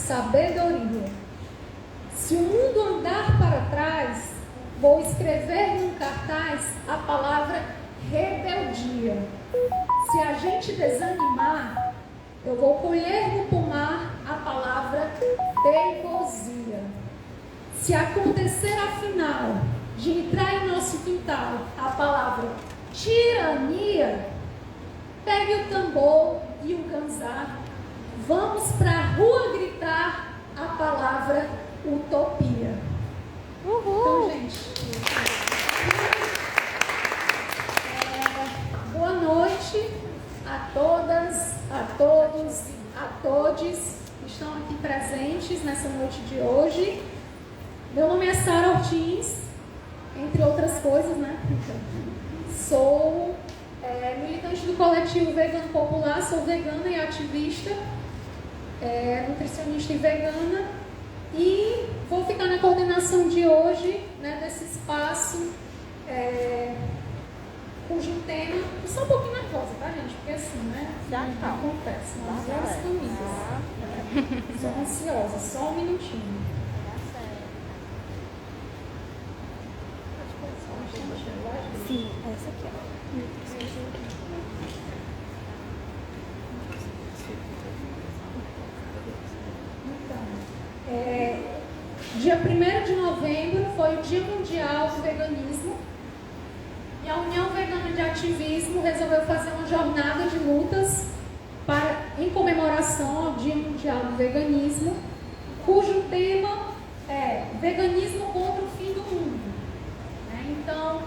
sabedoria. Se o mundo andar para trás, vou escrever num cartaz a palavra rebeldia. Se a gente desanimar, eu vou colher no pomar a palavra teimosia. Se acontecer afinal de entrar em nosso quintal a palavra tirania, pegue o tambor e o ganzar, vamos para a rua gritar a palavra utopia. Uhul. Então, gente, boa noite a todas, a todos, a todes que estão aqui presentes nessa noite de hoje. Meu nome é Sara Ortiz, entre outras coisas, né? Sou militante do coletivo Vegano Popular, sou vegana e ativista, nutricionista e vegana, e vou ficar na coordenação de hoje, né, desse espaço, cujo tema... Eu sou um pouquinho nervosa, tá, gente? Porque assim, né? Já tá. Acontece, nas as famílias. Sou ansiosa, só um minutinho. Sim, essa aqui, ó. Então, dia 1º de novembro foi o Dia Mundial do Veganismo, e a União Vegana de Ativismo resolveu fazer uma jornada de lutas em comemoração ao Dia Mundial do Veganismo, cujo tema é Veganismo contra o Fim do Mundo. Então,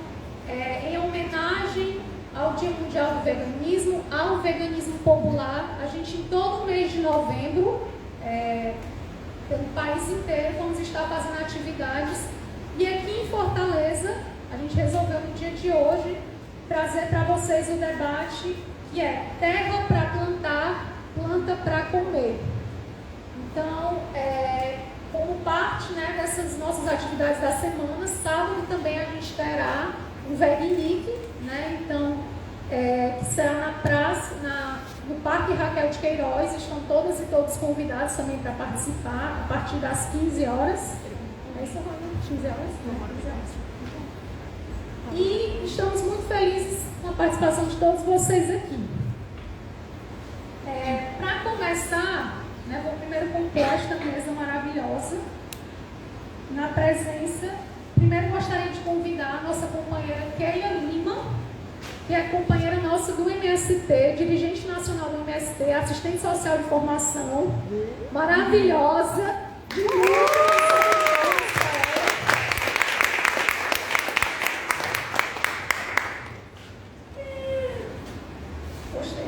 em homenagem ao Dia Mundial do Veganismo, ao veganismo popular, a gente em todo o mês de novembro, pelo país inteiro, vamos estar fazendo atividades. E aqui em Fortaleza, a gente resolveu no dia de hoje trazer para vocês o debate que é terra para plantar, planta para comer. Então, como parte, né, dessas nossas atividades da semana, sábado também a gente terá um Vegnic, né? Então, que será na praça, no Parque Raquel de Queiroz. Estão todas e todos convidados também para participar a partir das 15 horas. É isso, 15 horas? Não, 15 horas. E estamos muito felizes com a participação de todos vocês aqui. Para começar, né, vou primeiro compor esta mesa maravilhosa, na presença. Primeiro gostaria de convidar a nossa companheira Keila Lima, que é companheira nossa do MST, dirigente nacional do MST, assistente social de formação, maravilhosa, de Gostei.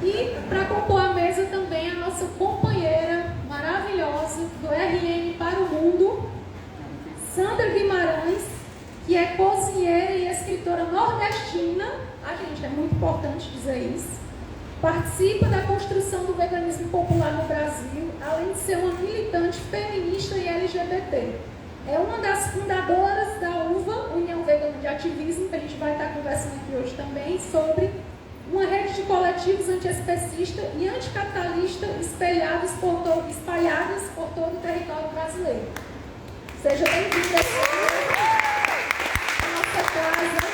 E para compor a mesa também a nossa companheira maravilhosa do RN para o Mundo, Sandra Guimarães, que é cozinheira e escritora nordestina. Gente, é muito importante dizer isso. Participa da construção do veganismo popular no Brasil, além de ser uma militante feminista e LGBT. É uma das fundadoras da UVA, União Vegana de Ativismo, que a gente vai estar conversando aqui hoje também, sobre uma rede de coletivos antiespecista e anticapitalista espalhadas por todo o território brasileiro. Seja bem-vinda à nossa casa,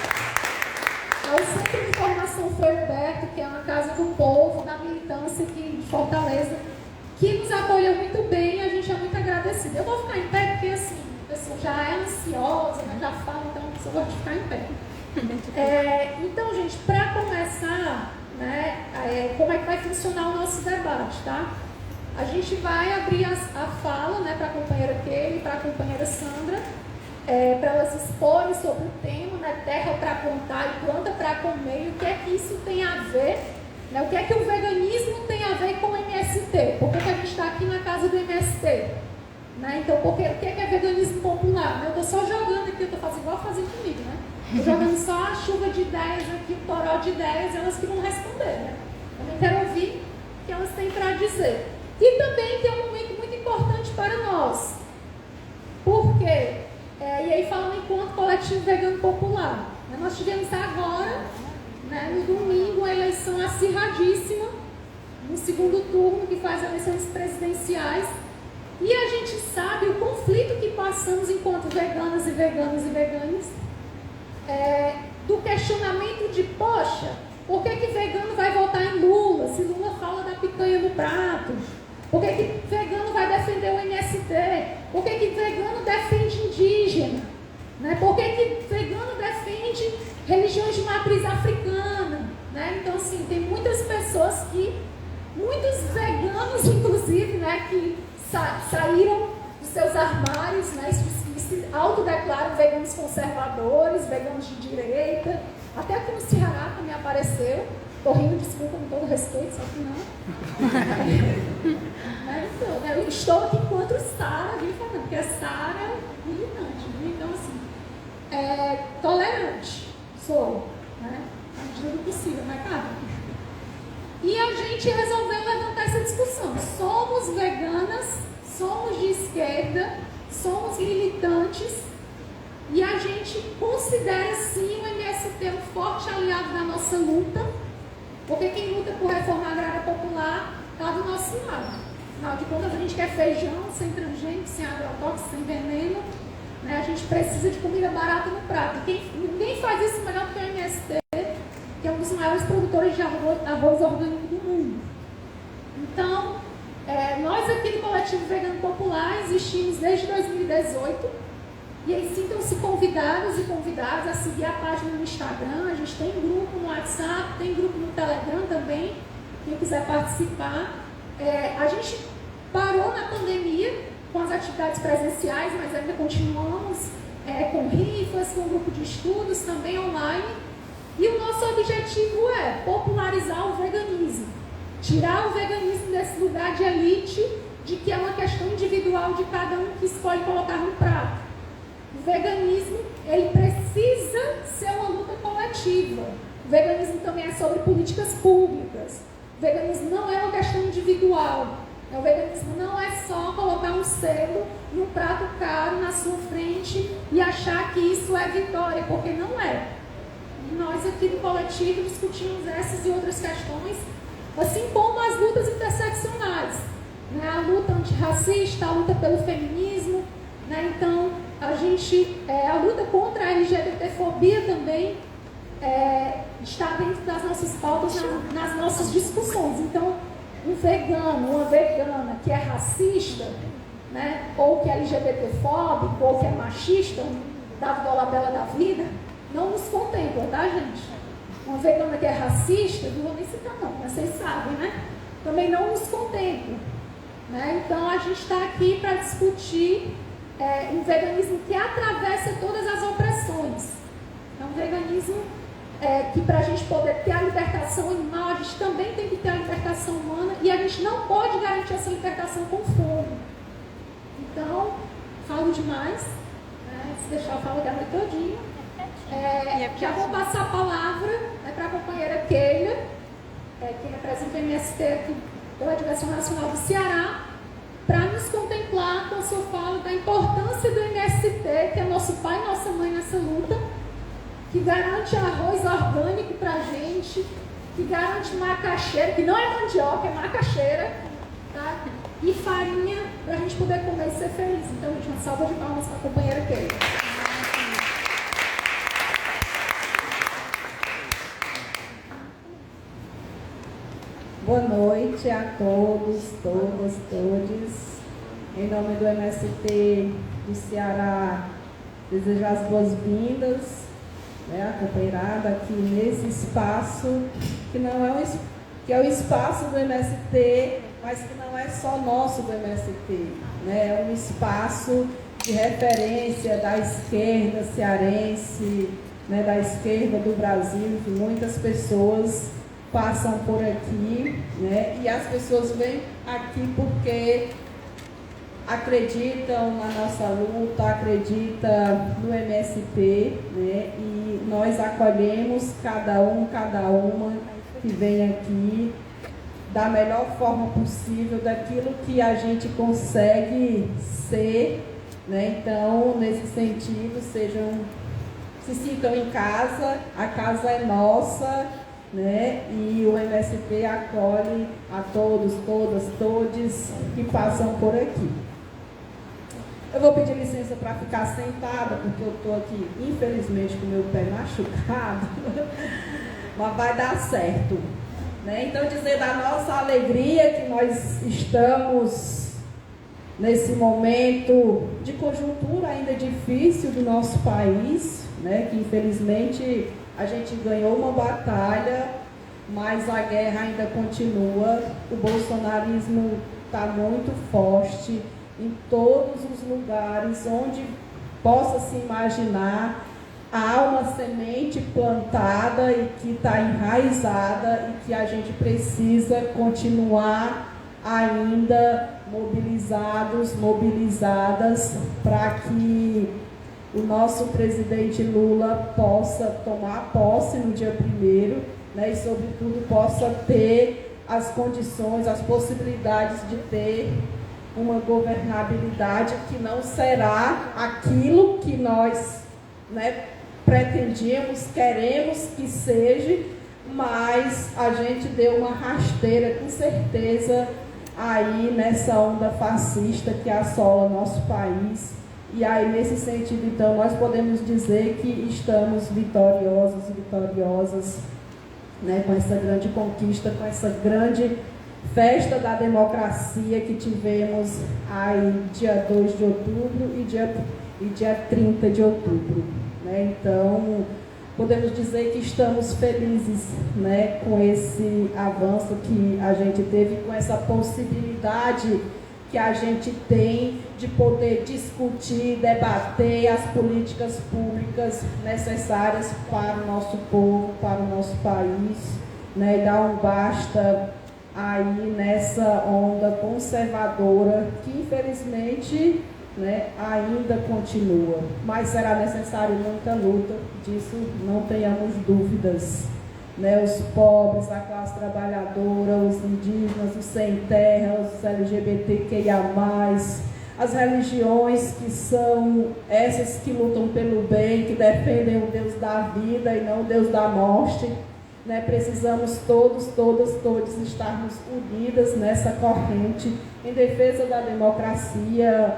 ao Centro de Formação Frei Roberto, que é uma casa do povo, da militância aqui de Fortaleza, que nos acolheu muito bem, e a gente é muito agradecida. Eu vou ficar em pé porque, assim, a pessoa já é ansiosa, né, já fala, então a pessoa gosta de ficar em pé. Então, gente, para começar, né, como é que vai funcionar o nosso debate, tá? A gente vai abrir a fala, né, para a companheira Kelly, para a companheira Sandra, para elas exporem sobre o tema, né, terra para plantar e planta para comer, e o que é que isso tem a ver, né, o que é que o veganismo tem a ver com o MST, por que a gente está aqui na casa do MST, né? Então, o que é veganismo popular? Né? Eu estou só jogando aqui, eu estou fazendo igual fazem comigo, né? Estou jogando só a chuva de ideias aqui, o toró de ideias, elas que vão responder, né? Eu não quero ouvir o que elas têm para dizer. E também tem um momento muito importante para nós. Por quê? E aí falando enquanto coletivo vegano popular. Né? Nós tivemos agora, né, no domingo, a eleição acirradíssima, no segundo turno, que faz a eleição presidencial E a gente sabe o conflito que passamos enquanto veganas e veganos e veganas, do questionamento de, poxa, por que vegano vai votar em Lula, se Lula fala da picanha no prato? Por que vegano vai defender o MST? Por que vegano defende indígena? Né? Por que vegano defende religiões de matriz africana? Né? Então, assim, tem muitas pessoas muitos veganos, inclusive, né, que saíram dos seus armários, né, e se autodeclaram veganos conservadores, veganos de direita. Até aqui no Ceará também apareceu. Estou rindo, desculpa, com todo respeito, só que não. Então, eu estou aqui enquanto Sara, porque a Sara é militante. Então, assim, tolerante sou, né? À medida do possível, né, cara? E a gente resolveu levantar essa discussão. Somos veganas, somos de esquerda, somos militantes e a gente considera sim o MST um forte aliado da nossa luta, porque quem luta por reforma agrária popular está do nosso lado. Afinal de contas, a gente quer feijão sem transgênico, sem agrotóxico, sem veneno, né? A gente precisa de comida barata no prato. Ninguém faz isso melhor do que o MST, que é um dos maiores produtores de arroz orgânico do mundo. Então, nós aqui do Coletivo Vegano Popular existimos desde 2018 e aí sintam-se convidados e convidadas a seguir a página no Instagram. A gente tem grupo no WhatsApp, tem grupo no Telegram também, quem quiser participar. A gente parou na pandemia com as atividades presenciais, mas ainda continuamos com rifas, com grupo de estudos também online. E o nosso objetivo é popularizar o veganismo, tirar o veganismo desse lugar de elite, de que é uma questão individual de cada um que escolhe colocar no prato. O veganismo, ele precisa ser uma luta coletiva. O veganismo também é sobre políticas públicas. O veganismo não é uma questão individual. O veganismo não é só colocar um selo num prato caro na sua frente e achar que isso é vitória, porque não é. Nós aqui do coletivo discutimos essas e outras questões, assim como as lutas interseccionais, né? A luta antirracista, a luta pelo feminismo, né? Então, a luta contra a LGBTfobia também está dentro das nossas pautas, nas nossas discussões. Então, um vegano, uma vegana que é racista, né? Ou que é LGBTfóbico, ou que é machista, dado dolabella da vida, não nos contempla, tá, gente? Uma vegana que é racista, não vou nem citar não, mas vocês sabem, né? Também não nos contempla, né? Então, a gente está aqui para discutir um veganismo que atravessa todas as opressões. É um veganismo que para a gente poder ter a libertação animal, a gente também tem que ter a libertação humana e a gente não pode garantir essa libertação com fome. Então, falo demais, né? Se deixar eu falo da noite todinha. Já vou passar a palavra para a companheira Keila, que representa o MST aqui pela Direção Nacional do Ceará, para nos contemplar com a sua fala da importância do MST, que é nosso pai e nossa mãe nessa luta, que garante arroz orgânico para a gente, que garante macaxeira, que não é mandioca, é macaxeira, tá? E farinha para a gente poder comer e ser feliz. Então, gente, uma salva de palmas para a companheira Keila. Boa noite a todos, todas, todes. Em nome do MST do Ceará, desejar as boas-vindas, né, a companheirada aqui nesse espaço, que não é que é o espaço do MST, mas que não é só nosso do MST, né, é um espaço de referência da esquerda cearense, né, da esquerda do Brasil, que muitas pessoas passam por aqui, né? E as pessoas vêm aqui porque acreditam na nossa luta, acreditam no MST, né? E nós acolhemos cada uma que vem aqui da melhor forma possível, daquilo que a gente consegue ser, né? Então, nesse sentido, se sintam em casa, a casa é nossa, né? E o MST acolhe a todos, todas, todes que passam por aqui. Eu vou pedir licença para ficar sentada, porque eu estou aqui, infelizmente, com o meu pé machucado, mas vai dar certo. Né? Então, dizer da nossa alegria que nós estamos nesse momento de conjuntura ainda difícil do nosso país, né? Que infelizmente a gente ganhou uma batalha, mas a guerra ainda continua. O bolsonarismo está muito forte em todos os lugares onde possa se imaginar. Há uma semente plantada e que está enraizada e que a gente precisa continuar ainda mobilizados, mobilizadas, para que o nosso presidente Lula possa tomar posse no dia 1º, né, e, sobretudo, possa ter as condições, as possibilidades de ter uma governabilidade que não será aquilo que nós, né, pretendíamos, queremos que seja, mas a gente deu uma rasteira, com certeza, aí nessa onda fascista que assola nosso país. E aí, nesse sentido, então, nós podemos dizer que estamos vitoriosos e vitoriosas, né, com essa grande conquista, com essa grande festa da democracia que tivemos aí dia 2 de outubro e dia 30 de outubro. Né? Então, podemos dizer que estamos felizes, né, com esse avanço que a gente teve, com essa possibilidade que a gente tem de poder discutir, debater as políticas públicas necessárias para o nosso povo, para o nosso país, né, e dar um basta aí nessa onda conservadora que, infelizmente, né, ainda continua, mas será necessário muita luta, disso não tenhamos dúvidas. Né, os pobres, a classe trabalhadora, os indígenas, os sem terra, os LGBTQIA+, as religiões que são essas que lutam pelo bem, que defendem o Deus da vida e não o Deus da morte. Né, precisamos todos estarmos unidas nessa corrente em defesa da democracia,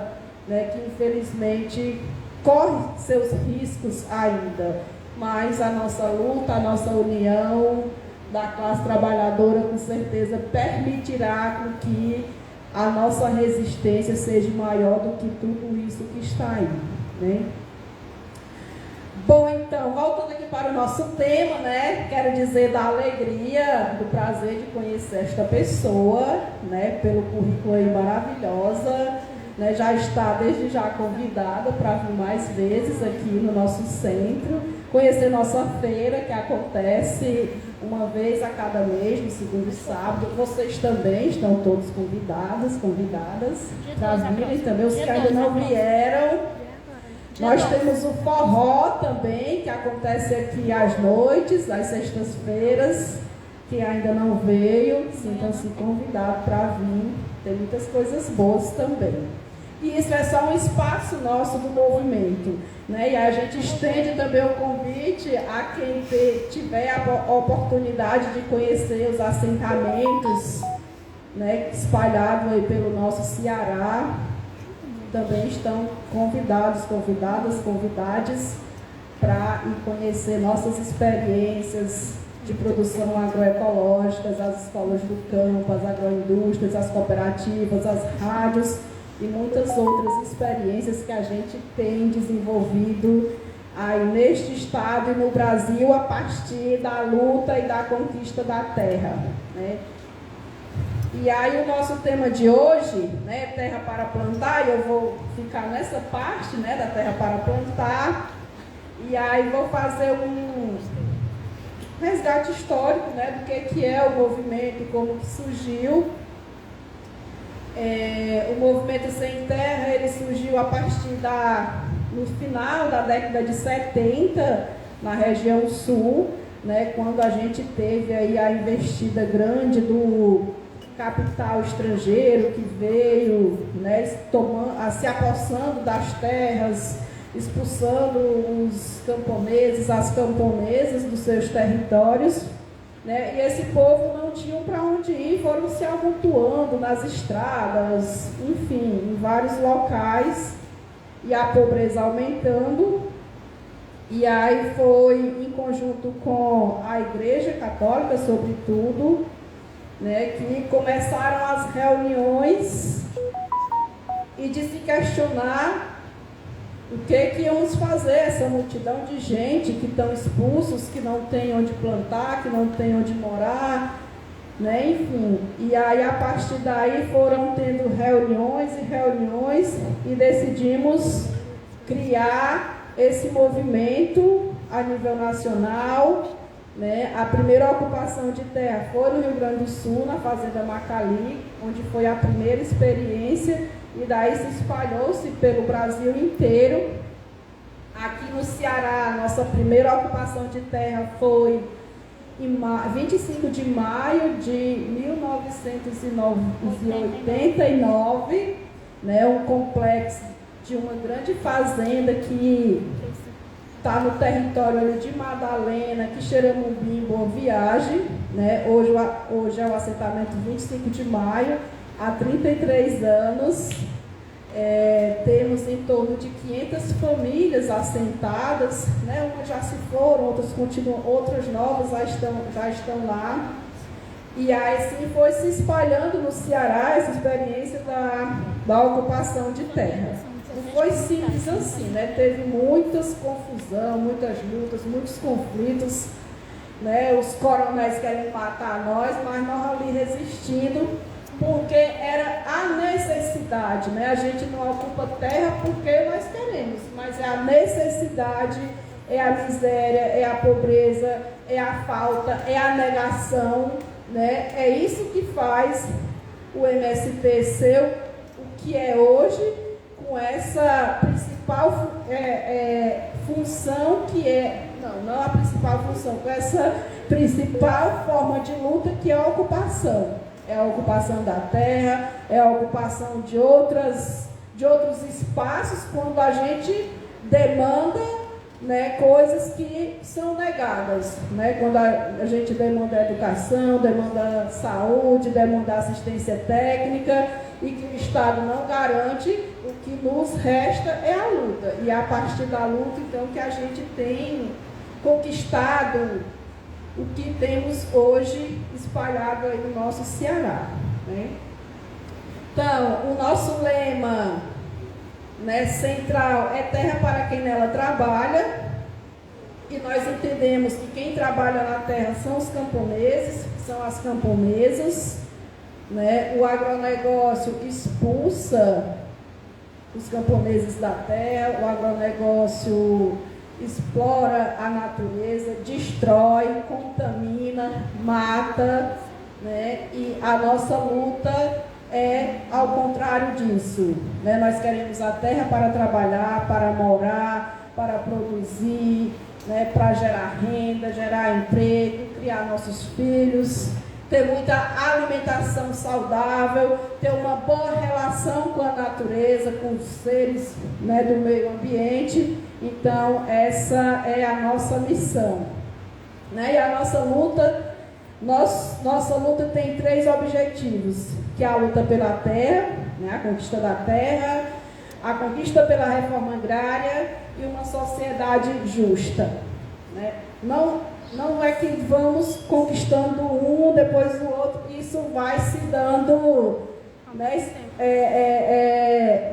né, que infelizmente corre seus riscos ainda, mas a nossa luta, a nossa união da classe trabalhadora com certeza permitirá que a nossa resistência seja maior do que tudo isso que está aí. Né? Bom, então, voltando aqui para o nosso tema, né, quero dizer da alegria, do prazer de conhecer esta pessoa, né, pelo currículo aí maravilhosa, né, já está desde já convidada para vir mais vezes aqui no nosso centro, conhecer nossa feira, que acontece uma vez a cada mês, no segundo sábado. Vocês também estão todos convidadas para virem também, os que ainda não vieram. Nós temos o forró também, que acontece aqui às noites, às sextas-feiras, que ainda não veio, sintam-se convidados para vir, tem muitas coisas boas também. E isso é só um espaço nosso do movimento, né? E a gente estende também o convite a quem tiver a oportunidade de conhecer os assentamentos, né, espalhados aí pelo nosso Ceará. Também estão convidados, convidades para ir conhecer nossas experiências de produção agroecológica, as escolas do campo, as agroindústrias, as cooperativas, as rádios e muitas outras experiências que a gente tem desenvolvido aí neste estado e no Brasil a partir da luta e da conquista da terra, né? E aí o nosso tema de hoje, né, terra para plantar, e eu vou ficar nessa parte, né, da terra para plantar, e aí vou fazer um resgate histórico, né, do que é o movimento e como que surgiu. O movimento Sem Terra, ele surgiu a partir no final da década de 70, na região sul, né, quando a gente teve aí a investida grande do capital estrangeiro que veio, né, se apossando das terras, expulsando os camponeses, as camponesas dos seus territórios, né, e esse povo não tinha para onde ir, foram se amontoando nas estradas, enfim, em vários locais, e a pobreza aumentando. E aí foi em conjunto com a Igreja Católica, sobretudo, né, que começaram as reuniões e de se questionar o que íamos fazer, essa multidão de gente que estão expulsos, que não tem onde plantar, que não tem onde morar, né? Enfim. E aí, a partir daí, foram tendo reuniões e reuniões e decidimos criar esse movimento a nível nacional, né? A primeira ocupação de terra foi no Rio Grande do Sul, na Fazenda Macali, onde foi a primeira experiência, e daí se espalhou-se pelo Brasil inteiro. Aqui no Ceará, nossa primeira ocupação de terra foi em 25 de maio de 1989, né, um complexo de uma grande fazenda que está no território ali de Madalena, Quixeramobim, Boa Viagem, né? Hoje é o assentamento 25 de maio, há 33 anos. Temos em torno de 500 famílias assentadas, né? Umas já se foram, outras continuam, outras novas já estão lá. E aí sim foi se espalhando no Ceará essa experiência da ocupação de terra. Não foi simples assim, né? Teve muitas confusão, muitas lutas, muitos conflitos, né? Os coronéis querem matar nós, mas nós ali resistindo, porque era a necessidade, né? A gente não ocupa terra porque nós queremos, mas é a necessidade, é a miséria, é a pobreza, é a falta, é a negação, né? É isso que faz o MST ser o que é hoje, com essa principal função que é, não a principal função, com essa principal forma de luta que é a ocupação. É a ocupação da terra, é a ocupação de outros espaços, quando a gente demanda, né, coisas que são negadas, né? Quando a gente demanda educação, demanda saúde, demanda assistência técnica, e que o Estado não garante, o que nos resta é a luta. E é a partir da luta, então, que a gente tem conquistado o que temos hoje espalhado aí no nosso Ceará, né? Então, o nosso lema, né, central é terra para quem nela trabalha, e nós entendemos que quem trabalha na terra são os camponeses, são as camponesas, né? O agronegócio expulsa os camponeses da terra, o agronegócio explora a natureza, destrói, contamina, mata, né? E a nossa luta é ao contrário disso, né? Nós queremos a terra para trabalhar, para morar, para produzir, né? Para gerar renda, gerar emprego, criar nossos filhos, ter muita alimentação saudável, ter uma boa relação com a natureza, com os seres, né, do meio ambiente. Então, essa é a nossa missão, né? E a nossa luta tem 3 objetivos, que é a luta pela terra, né, a conquista da terra, a conquista pela reforma agrária e uma sociedade justa, né? Não é que vamos conquistando um, depois o outro, isso vai se dando, né?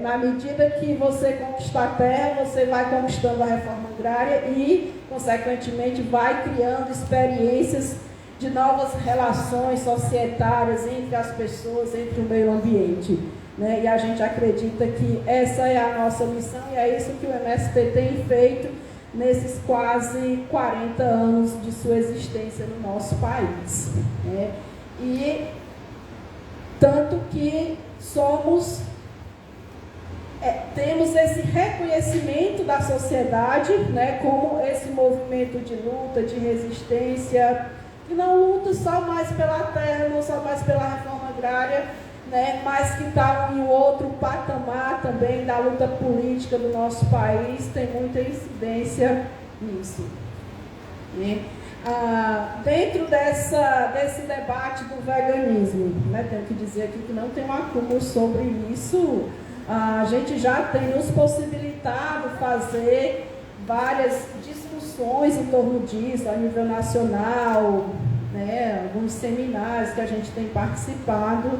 Na medida que você conquistar a terra, você vai conquistando a reforma agrária e, consequentemente, vai criando experiências de novas relações societárias entre as pessoas, entre o meio ambiente, né? E a gente acredita que essa é a nossa missão e é isso que o MST tem feito nesses quase 40 anos de sua existência no nosso país, né? E tanto que temos esse reconhecimento da sociedade, né, como esse movimento de luta, de resistência, que não luta só mais pela terra, não só mais pela reforma agrária, né, mas que está em outro patamar também da luta política do nosso país, tem muita incidência nisso, né? Dentro desse debate do veganismo, né, tenho que dizer aqui que não tem um acúmulo sobre isso a gente já tem nos possibilitado fazer várias discussões em torno disso, a nível nacional, né, alguns seminários que a gente tem participado,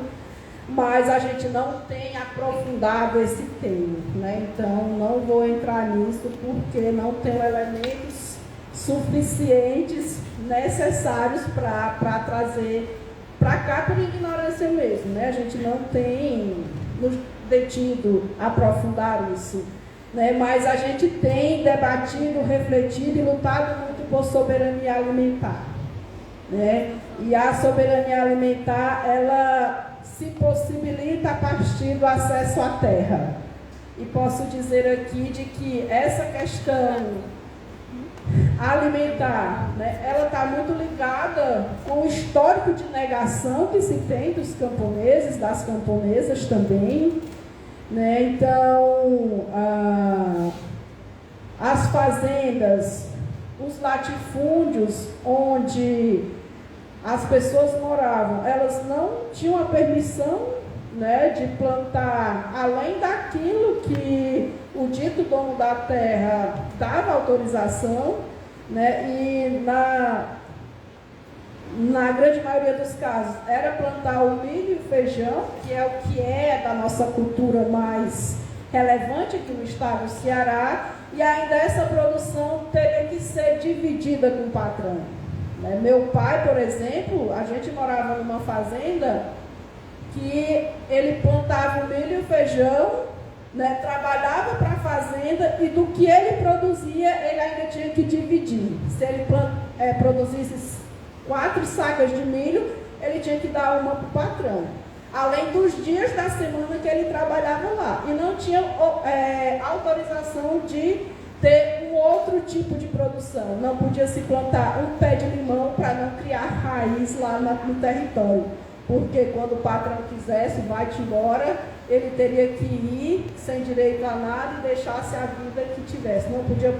mas a gente não tem aprofundado esse tema, né? Então não vou entrar nisso porque não tenho elementos suficientes necessários para trazer para cá por ignorância mesmo, né? A gente não tem nos detido a aprofundar isso, né? Mas a gente tem debatido, refletido e lutado muito por soberania alimentar, né? E a soberania alimentar, ela se possibilita a partir do acesso à terra. E posso dizer aqui de que essa questão alimentar, né, ela está muito ligada com o histórico de negação que se tem dos camponeses, das camponesas também, né? Então, as fazendas, os latifúndios onde as pessoas moravam, elas não tinham a permissão, né, de plantar além daquilo que o dito dono da terra dava autorização, né, e na grande maioria dos casos era plantar o milho e o feijão, que é da nossa cultura mais relevante aqui no estado do Ceará, e ainda essa produção teria que ser dividida com o patrão. Meu pai, por exemplo, a gente morava numa fazenda que ele plantava o milho e o feijão, né, trabalhava para a fazenda e do que ele produzia, ele ainda tinha que dividir. Se ele produzisse 4 sacas de milho, ele tinha que dar uma para o patrão. Além dos dias da semana que ele trabalhava lá. E não tinha autorização de ter um outro tipo de produção. Não podia se plantar um pé de limão para não criar raiz lá no território. Porque quando o patrão quisesse, vai-te embora, ele teria que ir sem direito a nada e deixasse a vida que tivesse. Não podia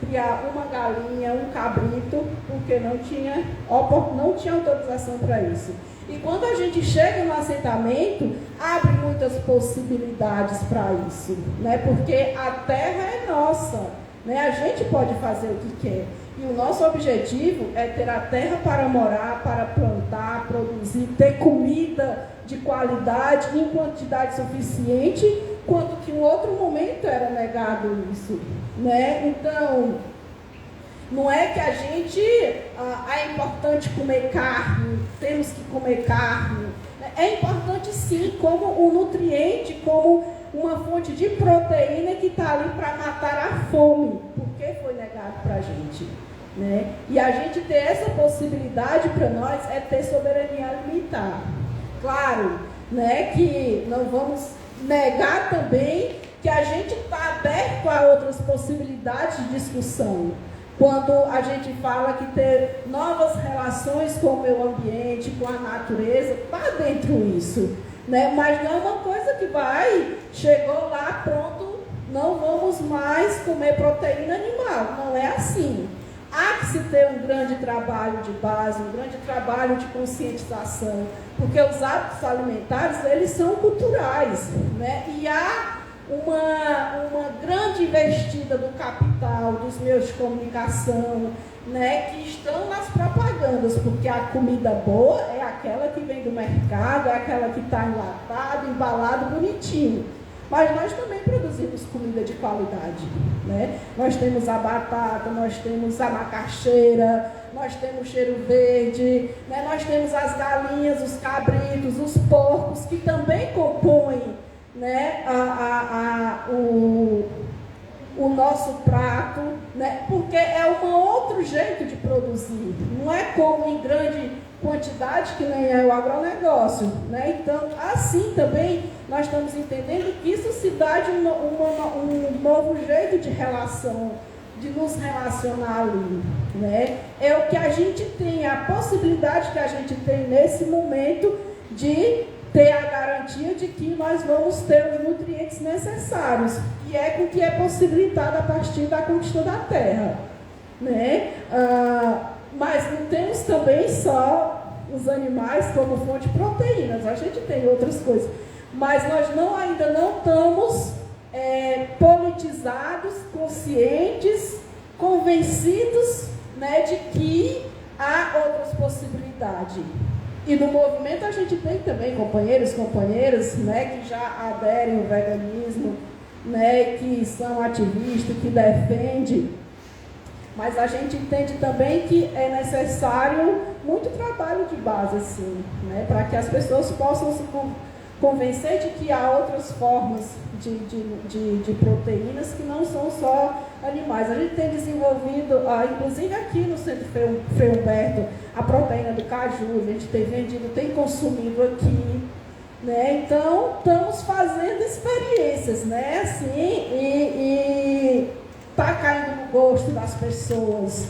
criar uma galinha, um cabrito, porque não tinha autorização para isso. E quando a gente chega no assentamento, abre muitas possibilidades para isso, né? Porque a terra é nossa, né? A gente pode fazer o que quer. E o nosso objetivo é ter a terra para morar, para plantar, produzir, ter comida de qualidade, em quantidade suficiente, quanto que em outro momento era negado isso, né? Então, não é que a gente é importante comer carne, temos que comer carne. É importante sim, como um nutriente, como uma fonte de proteína que está ali para matar a fome, porque foi negado para a gente, né? E a gente ter essa possibilidade para nós é ter soberania alimentar. Claro, né, que não vamos negar também que a gente está aberto a outras possibilidades de discussão. Quando a gente fala que ter novas relações com o meio ambiente, com a natureza, está dentro disso, né? Mas não é uma coisa que chegou lá, pronto, não vamos mais comer proteína animal. Não é assim. Há que se ter um grande trabalho de base, um grande trabalho de conscientização, porque os hábitos alimentares, eles são culturais, né? E há uma grande investida do capital, dos meios de comunicação, né, que estão nas propagandas, porque a comida boa é aquela que vem do mercado, é aquela que está enlatada, embalado, bonitinho. Mas nós também produzimos comida de qualidade, né? Nós temos a batata, nós temos a macaxeira, nós temos cheiro verde, né? Nós temos as galinhas, os cabritos, os porcos, que também compõem, né, o nosso prato, né, porque é um outro jeito de produzir, não é como em grande quantidade, que nem é o agronegócio, né? Então, assim também, nós estamos entendendo que isso se dá de um novo jeito de relação, de nos relacionar ali, né? É o que a gente tem, a possibilidade que a gente tem nesse momento de ter a garantia de que nós vamos ter os nutrientes necessários, e é com que é possibilitado a partir da conquista da terra, né? Mas não temos também só os animais como fonte de proteínas, a gente tem outras coisas, mas nós ainda não estamos politizados, conscientes, convencidos, né, de que há outras possibilidades. E no movimento a gente tem também companheiros, né, que já aderem ao veganismo, né, que são ativistas, que defendem. Mas a gente entende também que é necessário muito trabalho de base, assim, né, para que as pessoas possam se convencer de que há outras formas de proteínas que não são só animais. A gente tem desenvolvido, inclusive aqui no Centro Frei Humberto, a proteína do caju, a gente tem vendido, tem consumido aqui, né? Então, estamos fazendo experiências, né? Assim, e está caindo no gosto das pessoas.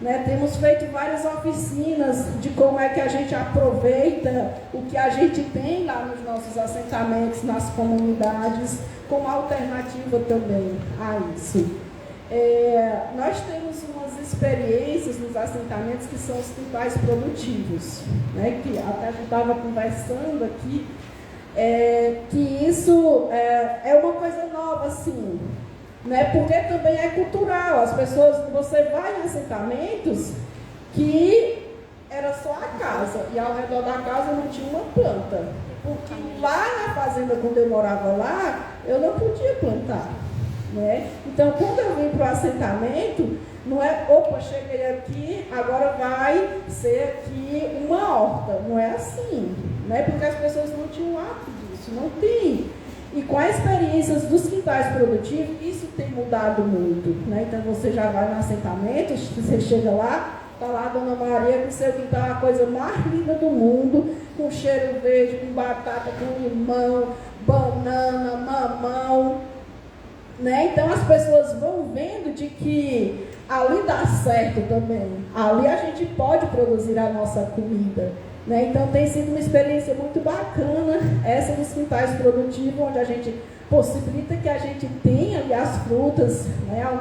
Né, temos feito várias oficinas de como é que a gente aproveita o que a gente tem lá nos nossos assentamentos, nas comunidades, como alternativa também a isso. Nós temos umas experiências nos assentamentos que são os quintais produtivos, né, que até a gente estava conversando aqui, que isso é uma coisa nova, assim, né? Porque também é cultural. As pessoas, você vai em assentamentos que era só a casa e ao redor da casa não tinha uma planta, porque lá na fazenda, quando eu morava lá, eu não podia plantar, né? Então, quando eu vim para o assentamento, não é, opa, cheguei aqui, agora vai ser aqui uma horta. Não é assim, né? Porque as pessoas não tinham hábito disso, não tem. E com as experiências dos quintais produtivos, isso tem mudado muito, né? Então, você já vai no assentamento, você chega lá, está lá a Dona Maria com seu quintal, a coisa mais linda do mundo, com cheiro verde, com batata, com limão, banana, mamão, né? Então, as pessoas vão vendo de que ali dá certo também. Ali a gente pode produzir a nossa comida. Né? Então tem sido uma experiência muito bacana essa dos quintais produtivos, onde a gente possibilita que a gente tenha ali as frutas, né, ao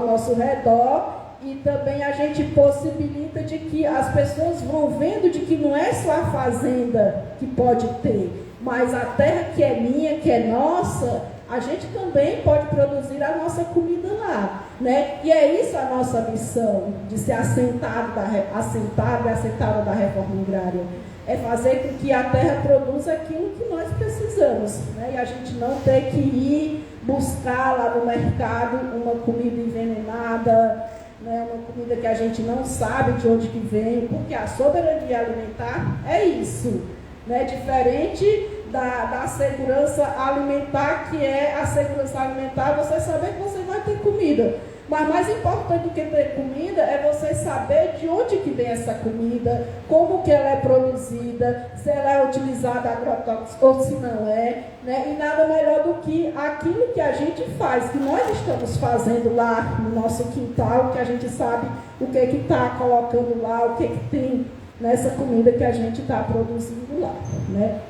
nosso redor, e também a gente possibilita de que as pessoas vão vendo de que não é só a fazenda que pode ter, mas a terra que é minha, que é nossa, a gente também pode produzir a nossa comida lá, né? E é isso a nossa missão de ser assentado e assentada da reforma agrária. É fazer com que a terra produza aquilo que nós precisamos, né? E a gente não ter que ir buscar lá no mercado uma comida envenenada, né? Uma comida que a gente não sabe de onde que vem, porque a soberania alimentar é isso, né? Diferente da segurança alimentar, que é a segurança alimentar, você saber que você vai ter comida. Mas mais importante do que ter comida é você saber de onde que vem essa comida, como que ela é produzida, se ela é utilizada agrotóxico ou se não é, né? E nada melhor do que aquilo que a gente faz, que nós estamos fazendo lá no nosso quintal, que a gente sabe o que está colocando lá, o que tem nessa comida que a gente está produzindo lá, né?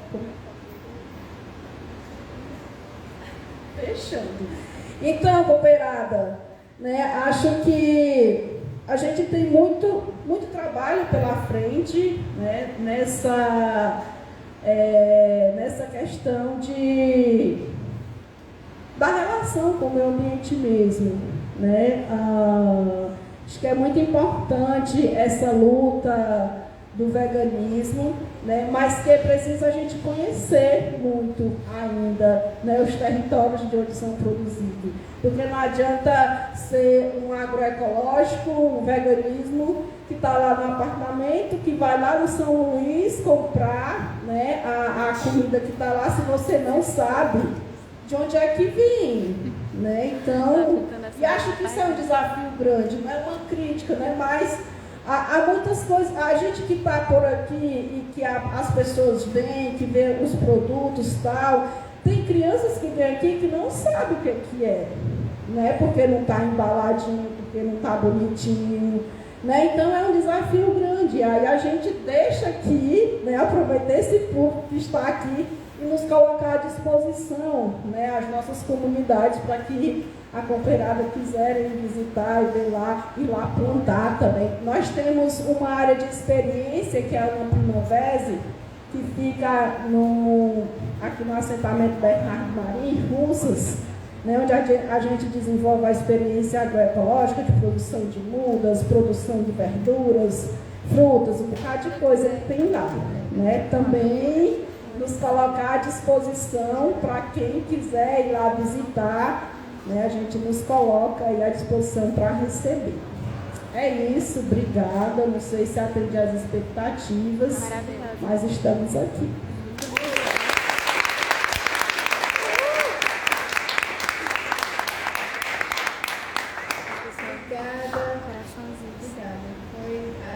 Fechando. Então, companheirada, né, acho que a gente tem muito trabalho pela frente, né, nessa questão da relação com o meio ambiente mesmo, né? Acho que é muito importante essa luta do veganismo, né, mas que é preciso a gente conhecer muito ainda, né, os territórios de onde são produzidos. Porque não adianta ser um agroecológico, um veganismo que está lá no apartamento, que vai lá no São Luís comprar, né, a comida que está lá, se você não sabe de onde é que vem. Né? Então, e acho que isso é um desafio grande, não é uma crítica, né, mas há muitas coisas, a gente que está por aqui e que as pessoas vêm, que vê os produtos e tal, tem crianças que vêm aqui que não sabem o que é, né? Porque não está embaladinho, porque não está bonitinho, né? Então é um desafio grande, aí a gente deixa aqui, né, aproveitar esse público que está aqui e nos colocar à disposição, né, as nossas comunidades, para que a companheirada quiserem visitar e ver lá, e lá plantar também. Nós temos uma área de experiência, que é a Ana Primovese, que fica aqui no assentamento Bernardo Marim, Russas, né, onde a gente desenvolve a experiência agroecológica de produção de mudas, produção de verduras, frutas, um bocado de coisa que tem lá. Né? Também nos colocar à disposição para quem quiser ir lá visitar, né? A gente nos coloca aí à disposição para receber. É isso, obrigada. Não sei se atende às expectativas, mas estamos aqui.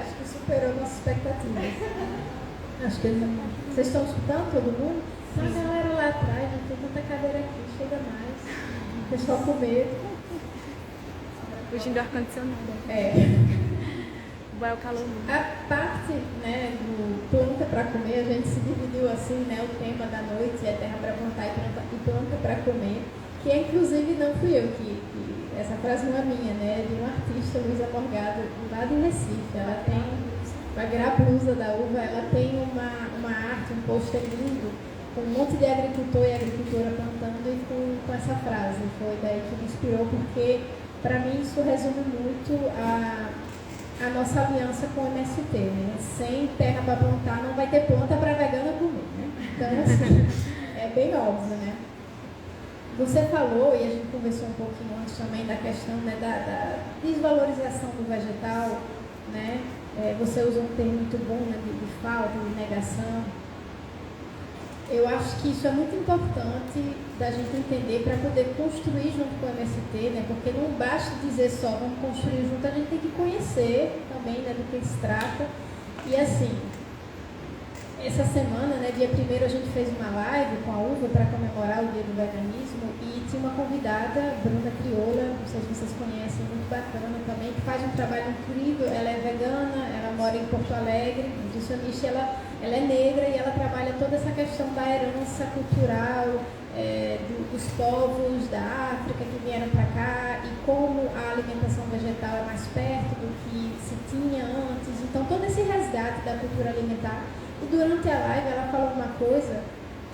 Acho que superou nossas expectativas. Acho que vocês estão escutando todo mundo? A galera lá atrás, não tem tanta cadeira aqui, chega mais. O pessoal com medo. Fugindo do ar-condicionado. Vai o calor muito. A parte, né, do planta para comer, a gente se dividiu assim, né, o tema da noite é terra para plantar e planta para comer, que inclusive não fui eu que essa frase não é minha, né, é de uma artista, Luísa Morgado, lá de Recife. Ela tem, vai virar a blusa da uva, ela tem uma arte, um pôster lindo, com um monte de agricultor e agricultora plantando e com essa frase. Foi daí que me inspirou, porque para mim isso resume muito a nossa aliança com o MST, né? Sem terra para plantar não vai ter planta para vegana comer, né? Então, assim, é bem óbvio, né? Você falou, e a gente conversou um pouquinho antes também, da questão, né, da desvalorização do vegetal, né? Você usou um termo muito bom, né, de falta, de negação. Eu acho que isso é muito importante da gente entender para poder construir junto com o MST, né? Porque não basta dizer só vamos construir junto, a gente tem que conhecer também, né, do que se trata. E assim, essa semana, né, dia 1º, a gente fez uma live com a uva para comemorar o dia do veganismo e tinha uma convidada, Bruna Crioula, não sei se vocês conhecem, muito bacana também, que faz um trabalho incrível. Ela é vegana, ela mora em Porto Alegre, nutricionista, ela é negra e ela trabalha toda essa questão da herança cultural, dos povos da África que vieram para cá e como a alimentação vegetal é mais perto do que se tinha antes. Então, todo esse resgate da cultura alimentar. E durante a live ela falou uma coisa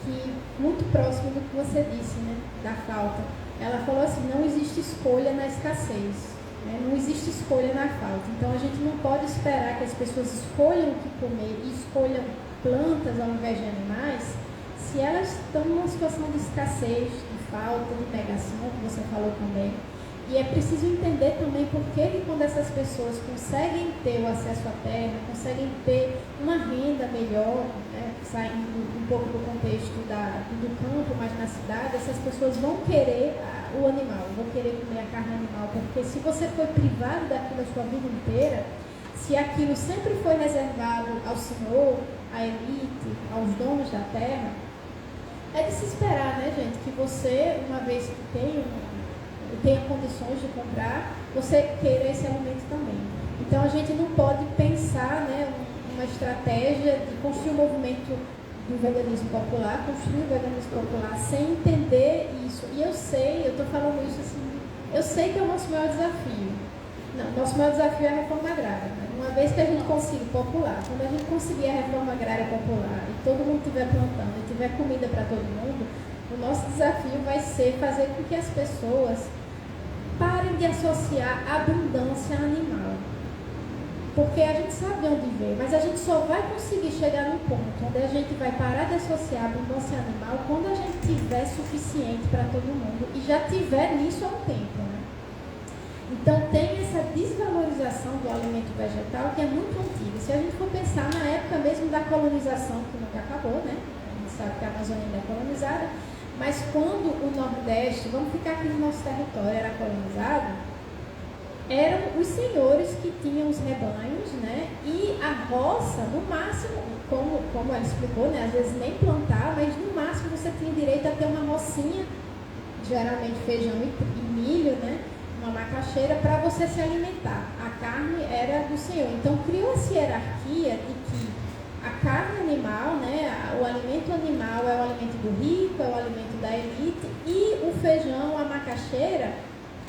que muito próximo do que você disse, né, da falta. Ela falou assim, não existe escolha na escassez, né, não existe escolha na falta. Então a gente não pode esperar que as pessoas escolham o que comer e escolham plantas ao invés de animais se elas estão numa situação de escassez, de falta, de negação, como você falou também. E é preciso entender também por que quando essas pessoas conseguem ter o acesso à terra, conseguem ter uma renda melhor, né, saindo um pouco do contexto do campo, mas na cidade, essas pessoas vão querer o animal, vão querer comer a carne animal, porque se você foi privado daquilo a sua vida inteira, se aquilo sempre foi reservado ao senhor, à elite, aos donos da terra, é de se esperar, né, gente, que você, uma vez que tenha condições de comprar, você queira esse alimento também. Então a gente não pode pensar, né, uma estratégia de construir um movimento do veganismo popular, construir o veganismo popular sem entender isso. E eu estou falando isso assim, eu sei que é o nosso maior desafio. Não, nosso maior desafio é a reforma agrária. Né? Uma vez que a gente consiga popular, quando a gente conseguir a reforma agrária popular e todo mundo estiver plantando e tiver comida para todo mundo, o nosso desafio vai ser fazer com que as pessoas parem de associar abundância animal. Porque a gente sabe onde veio, mas a gente só vai conseguir chegar num ponto onde a gente vai parar de associar abundância animal quando a gente tiver suficiente para todo mundo e já tiver nisso há um tempo. Né? Então tem essa desvalorização do alimento vegetal que é muito antiga. Se a gente for pensar na época mesmo da colonização, que nunca acabou, né? A gente sabe que a Amazônia ainda é colonizada, mas quando o Nordeste, vamos ficar aqui no nosso território, era colonizado, eram os senhores que tinham os rebanhos, né? E a roça, no máximo, como ela explicou, né? Às vezes nem plantar, mas no máximo você tinha direito a ter uma rocinha, geralmente feijão e milho, né? Uma macaxeira para você se alimentar. A carne era do senhor. Então criou essa hierarquia de que a carne animal, né, o alimento animal é o alimento do rico, é o alimento da elite, e o feijão, a macaxeira,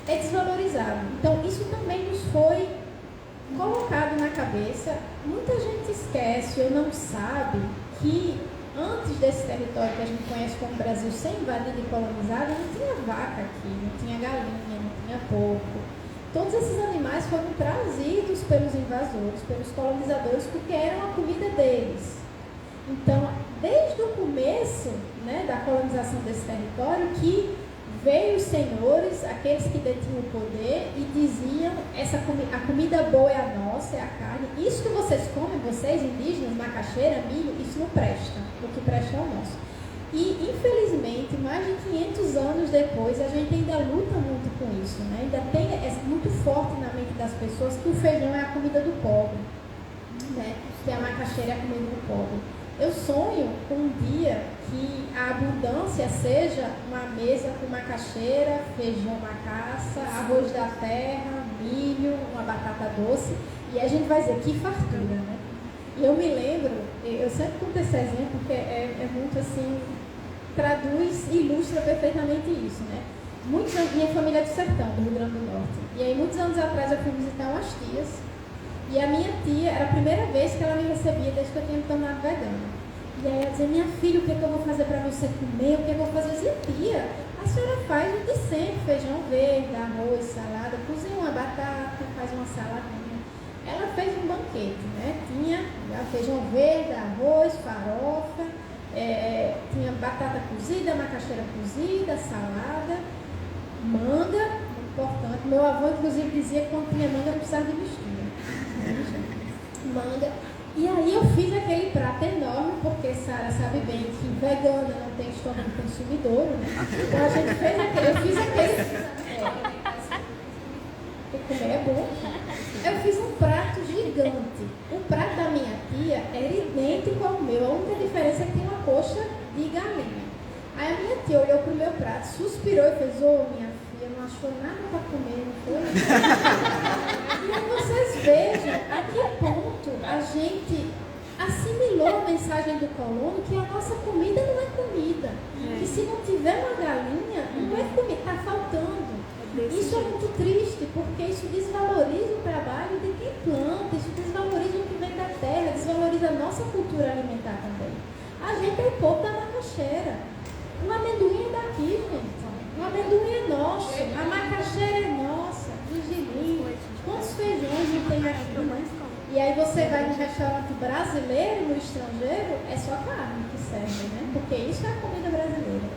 é desvalorizado. Então, isso também nos foi colocado na cabeça. Muita gente esquece ou não sabe que antes desse território que a gente conhece como Brasil ser invadido e colonizado, não tinha vaca aqui, não tinha galinha, não tinha porco. Todos esses animais foram trazidos pelos invasores, pelos colonizadores, porque eram a comida deles. Então, desde o começo, né, da colonização desse território, que veio os senhores, aqueles que detinham o poder, e diziam, a comida boa é a nossa, é a carne. Isso que vocês comem, vocês indígenas, macaxeira, milho, isso não presta. O que presta é o nosso. E, infelizmente, mais de 500 anos depois, a gente ainda luta muito com isso, né? Ainda é muito forte na mente das pessoas que o feijão é a comida do pobre, né? Que a macaxeira é a comida do pobre. Eu sonho com um dia que a abundância seja uma mesa com macaxeira, feijão macaça, arroz da terra, milho, uma batata doce, e a gente vai dizer, que fartura, né? E eu me lembro, eu sempre conto esse exemplo, porque é muito assim, traduz e ilustra perfeitamente isso, né? Minha família é do sertão, do Rio Grande do Norte, e aí muitos anos atrás eu fui visitar umas tias, e a minha tia, era a primeira vez que ela me recebia desde que eu tinha me tornado vegana. E aí ela dizia, minha filha, o que é que eu vou fazer para você comer? O que é que eu vou fazer? Eu dizia, tia, a senhora faz o de sempre, feijão verde, arroz, salada, cozinha uma batata, faz uma saladinha. Ela fez um banquete, né? Tinha feijão verde, arroz, farofa, tinha batata cozida, macaxeira cozida, salada, manga, importante. Meu avô, inclusive, dizia que quando tinha manga não precisava de mistura. Manga. E aí eu fiz aquele prato enorme, porque Sara sabe bem que vegana não tem estômago consumidor, né? Então a gente fez aquele, eu fiz aquele. Porque comer é bom. Eu fiz um prato gigante. O prato da minha tia era idêntico ao meu, a única diferença é que tem uma coxa de galinha. Aí a minha tia olhou pro meu prato, suspirou e fez, minha filha, não achou nada para comer, não foi? E aí vocês vejam a que ponto a gente assimilou a mensagem do colono que a nossa comida não é comida. Que se não tiver uma galinha, não é comida, está faltando. Isso é muito triste, porque isso desvaloriza o trabalho de quem planta, isso desvaloriza o que vem da terra, desvaloriza a nossa cultura alimentar também. A gente é o povo da macaxeira. O amendoim é daqui, gente. O amendoim é nosso, a macaxeira é nossa, do girim. Quantos feijões não tem aqui? E aí você vai num restaurante brasileiro, no estrangeiro, é só carne que serve, né? Porque isso é a comida brasileira.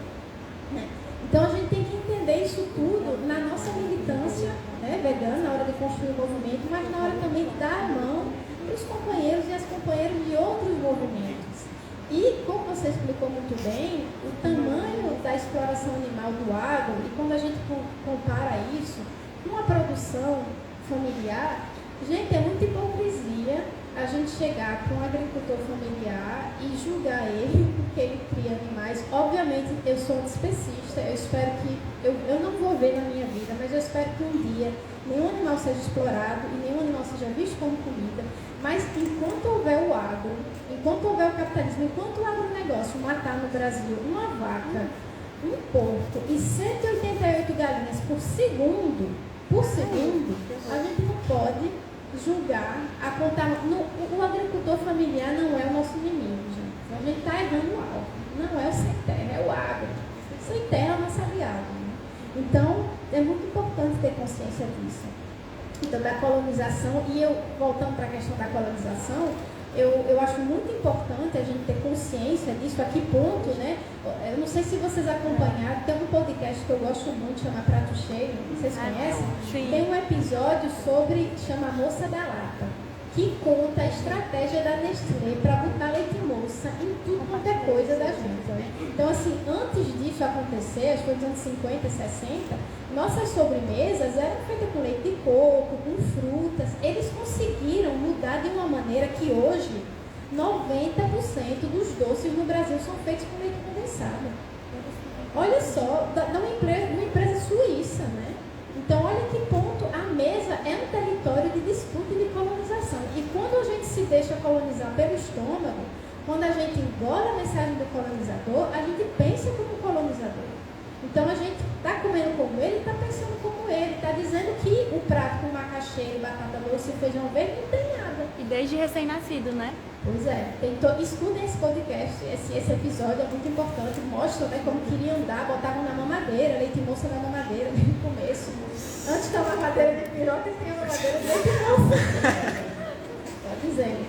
Né? Então a gente tem que entender isso tudo na nossa militância, né, vegana, na hora de construir o movimento, mas na hora também de dar a mão para os companheiros e as companheiras de outros movimentos. E, como você explicou muito bem, o tamanho da exploração animal do agro, e quando a gente compara isso com a produção familiar, gente, é muita hipocrisia a gente chegar para um agricultor familiar e julgar ele porque ele cria animais. Obviamente, eu sou antiespecista, eu espero que, eu não vou ver na minha vida, mas eu espero que um dia nenhum animal seja explorado e nenhum animal seja visto como comida, mas enquanto houver o agro, enquanto houver o capitalismo, enquanto o agronegócio matar no Brasil uma vaca, um porco e 188 galinhas por segundo, a gente não pode julgar, apontar. O agricultor familiar não é o nosso inimigo, gente. A gente está errando algo. Não é o sem terra, é o agro. Sem terra é o nosso aliado. Né? Então, é muito importante ter consciência disso. Então, da colonização, e eu, voltando para a questão da colonização, eu acho muito importante a gente ter consciência disso, a que ponto, né? Eu não sei se vocês acompanharam, tem um podcast que eu gosto muito, chama Prato Cheio, vocês conhecem? Sim. Tem um episódio chama Moça da Lata, que conta a estratégia da Nestlé para botar leite moça em tudo quanto é coisa da gente. Né? Então, assim, antes disso acontecer, acho que foi nos anos 50, 60, nossas sobremesas eram feitas com leite de coco, com frutas. Eles conseguiram mudar de uma maneira que hoje 90% dos doces no Brasil são feitos com leite condensado. Olha só, de uma empresa suíça, né? Então, olha que ponto a mesa é um território de disputa e de colonização. E quando a gente se deixa colonizar pelo estômago, quando a gente engole a mensagem do colonizador, a gente pensa como colonizador. Então, a gente está comendo como ele, está pensando como ele, está dizendo que o prato com macaxeira, batata doce e feijão verde não tem nada. E desde recém-nascido, né? Pois é, escutem esse podcast, esse episódio é muito importante, mostra, né, como queriam andar, botavam na mamadeira, leite moça na mamadeira desde o começo. Antes da mamadeira de piroca, tem a mamadeira de leite moça. Está dizendo.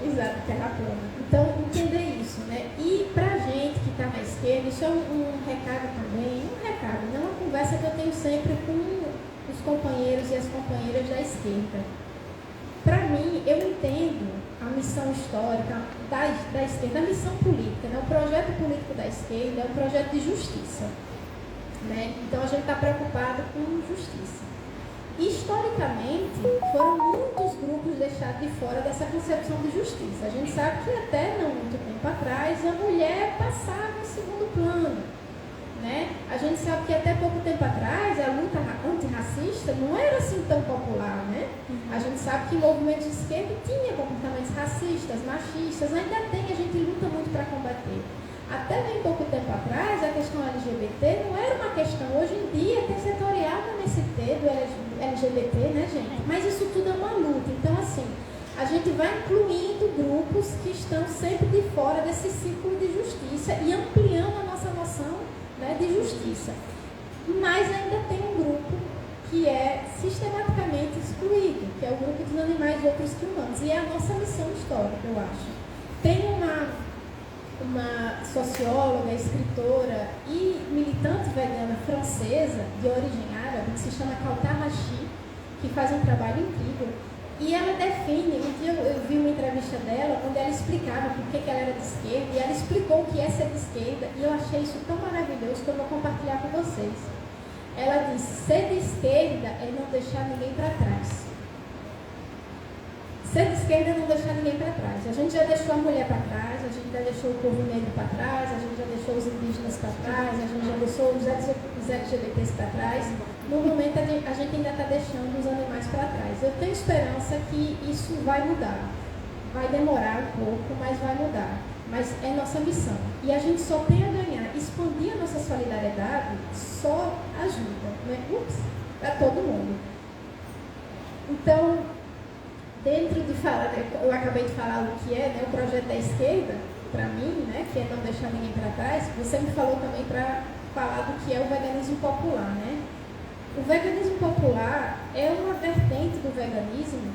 Exato, terra plana. Então, entender isso, né? E pra gente que está na esquerda, isso é um recado também, não uma conversa que eu tenho sempre com os companheiros e as companheiras da esquerda. Para mim, eu entendo a missão histórica da esquerda, a missão política, né? O projeto político da esquerda é um projeto de justiça, né? Então, a gente está preocupado com justiça. Historicamente, foram muitos grupos deixados de fora dessa concepção de justiça. A gente sabe que até não muito tempo atrás, a mulher passava em segundo plano, né? A gente sabe que até pouco tempo atrás, a luta antirracista não era assim tão popular, né? A gente sabe que o movimento de esquerda tinha comportamentos racistas, machistas, ainda tem, a gente luta muito para combater. Até bem pouco tempo atrás, a questão LGBT não era uma questão. Hoje em dia, tem setorial da MST, do LGBT, né, gente? Mas isso tudo é uma luta. Então, assim, a gente vai incluindo grupos que estão sempre de fora desse círculo de justiça e ampliando a nossa noção, né, de justiça. Mas ainda tem um grupo que é sistematicamente excluído, que é o grupo dos animais outros que humanos. E é a nossa missão histórica, eu acho. Tem uma socióloga, escritora e militante vegana francesa, de origem árabe, que se chama Kautar Rashi, que faz um trabalho incrível. E ela define, um dia eu vi uma entrevista dela, onde ela explicava por que ela era de esquerda, e ela explicou o que é ser de esquerda, e eu achei isso tão maravilhoso que eu vou compartilhar com vocês. Ela disse, ser de esquerda é não deixar ninguém para trás. Ser de esquerda é não deixar ninguém para trás. A gente já deixou a mulher para trás, a gente já deixou o povo negro para trás, a gente já deixou os indígenas para trás, a gente já deixou os LGBTs para trás. No momento, a gente ainda está deixando os animais para trás. Eu tenho esperança que isso vai mudar. Vai demorar um pouco, mas vai mudar. Mas é nossa missão. E a gente só tem a ganhar. Expandir a nossa solidariedade só ajuda, né? Para todo mundo. Então, dentro de falar, eu acabei de falar o que é, né, o projeto da esquerda, para mim, né, que é não deixar ninguém para trás, você me falou também para falar do que é o veganismo popular, né? O veganismo popular é uma vertente do veganismo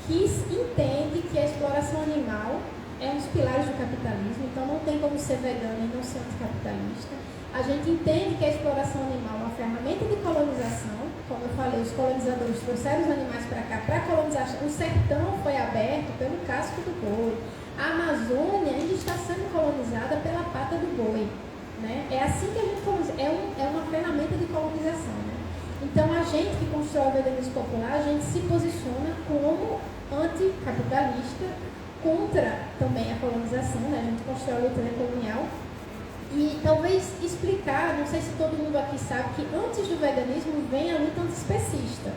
que entende que a exploração animal é um dos pilares do capitalismo, então não tem como ser vegano e não ser anticapitalista. A gente entende que a exploração animal é uma ferramenta de colonização. Como eu falei, os colonizadores trouxeram os animais para cá para colonizar. O sertão foi aberto pelo casco do boi. A Amazônia ainda está sendo colonizada pela pata do boi, né? É assim que a gente coloniza. É uma ferramenta de colonização, né? Então, a gente que constrói o veganismo popular, a gente se posiciona como anticapitalista, contra também a colonização, né? A gente constrói a luta decolonial. E talvez explicar, não sei se todo mundo aqui sabe, que antes do veganismo vem a luta antiespecista.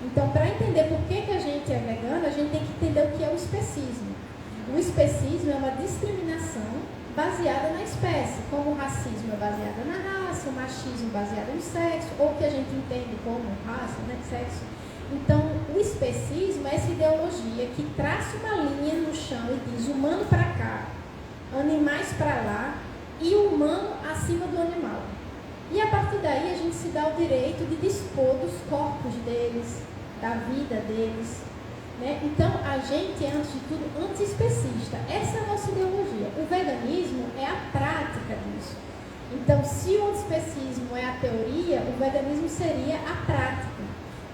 Então, para entender por que a gente é vegano, a gente tem que entender o que é o especismo. O especismo é uma discriminação baseada na espécie, como o racismo é baseado na raça, o machismo baseado no sexo, ou o que a gente entende como raça, né, sexo. Então, o especismo é essa ideologia que traça uma linha no chão e diz humano para cá, animais para lá, e o humano acima do animal. E a partir daí a gente se dá o direito de dispor dos corpos deles, da vida deles, né? Então a gente é, antes de tudo, antiespecista. Essa é a nossa ideologia. O veganismo é a prática disso. Então, se o antiespecismo é a teoria, o veganismo seria a prática.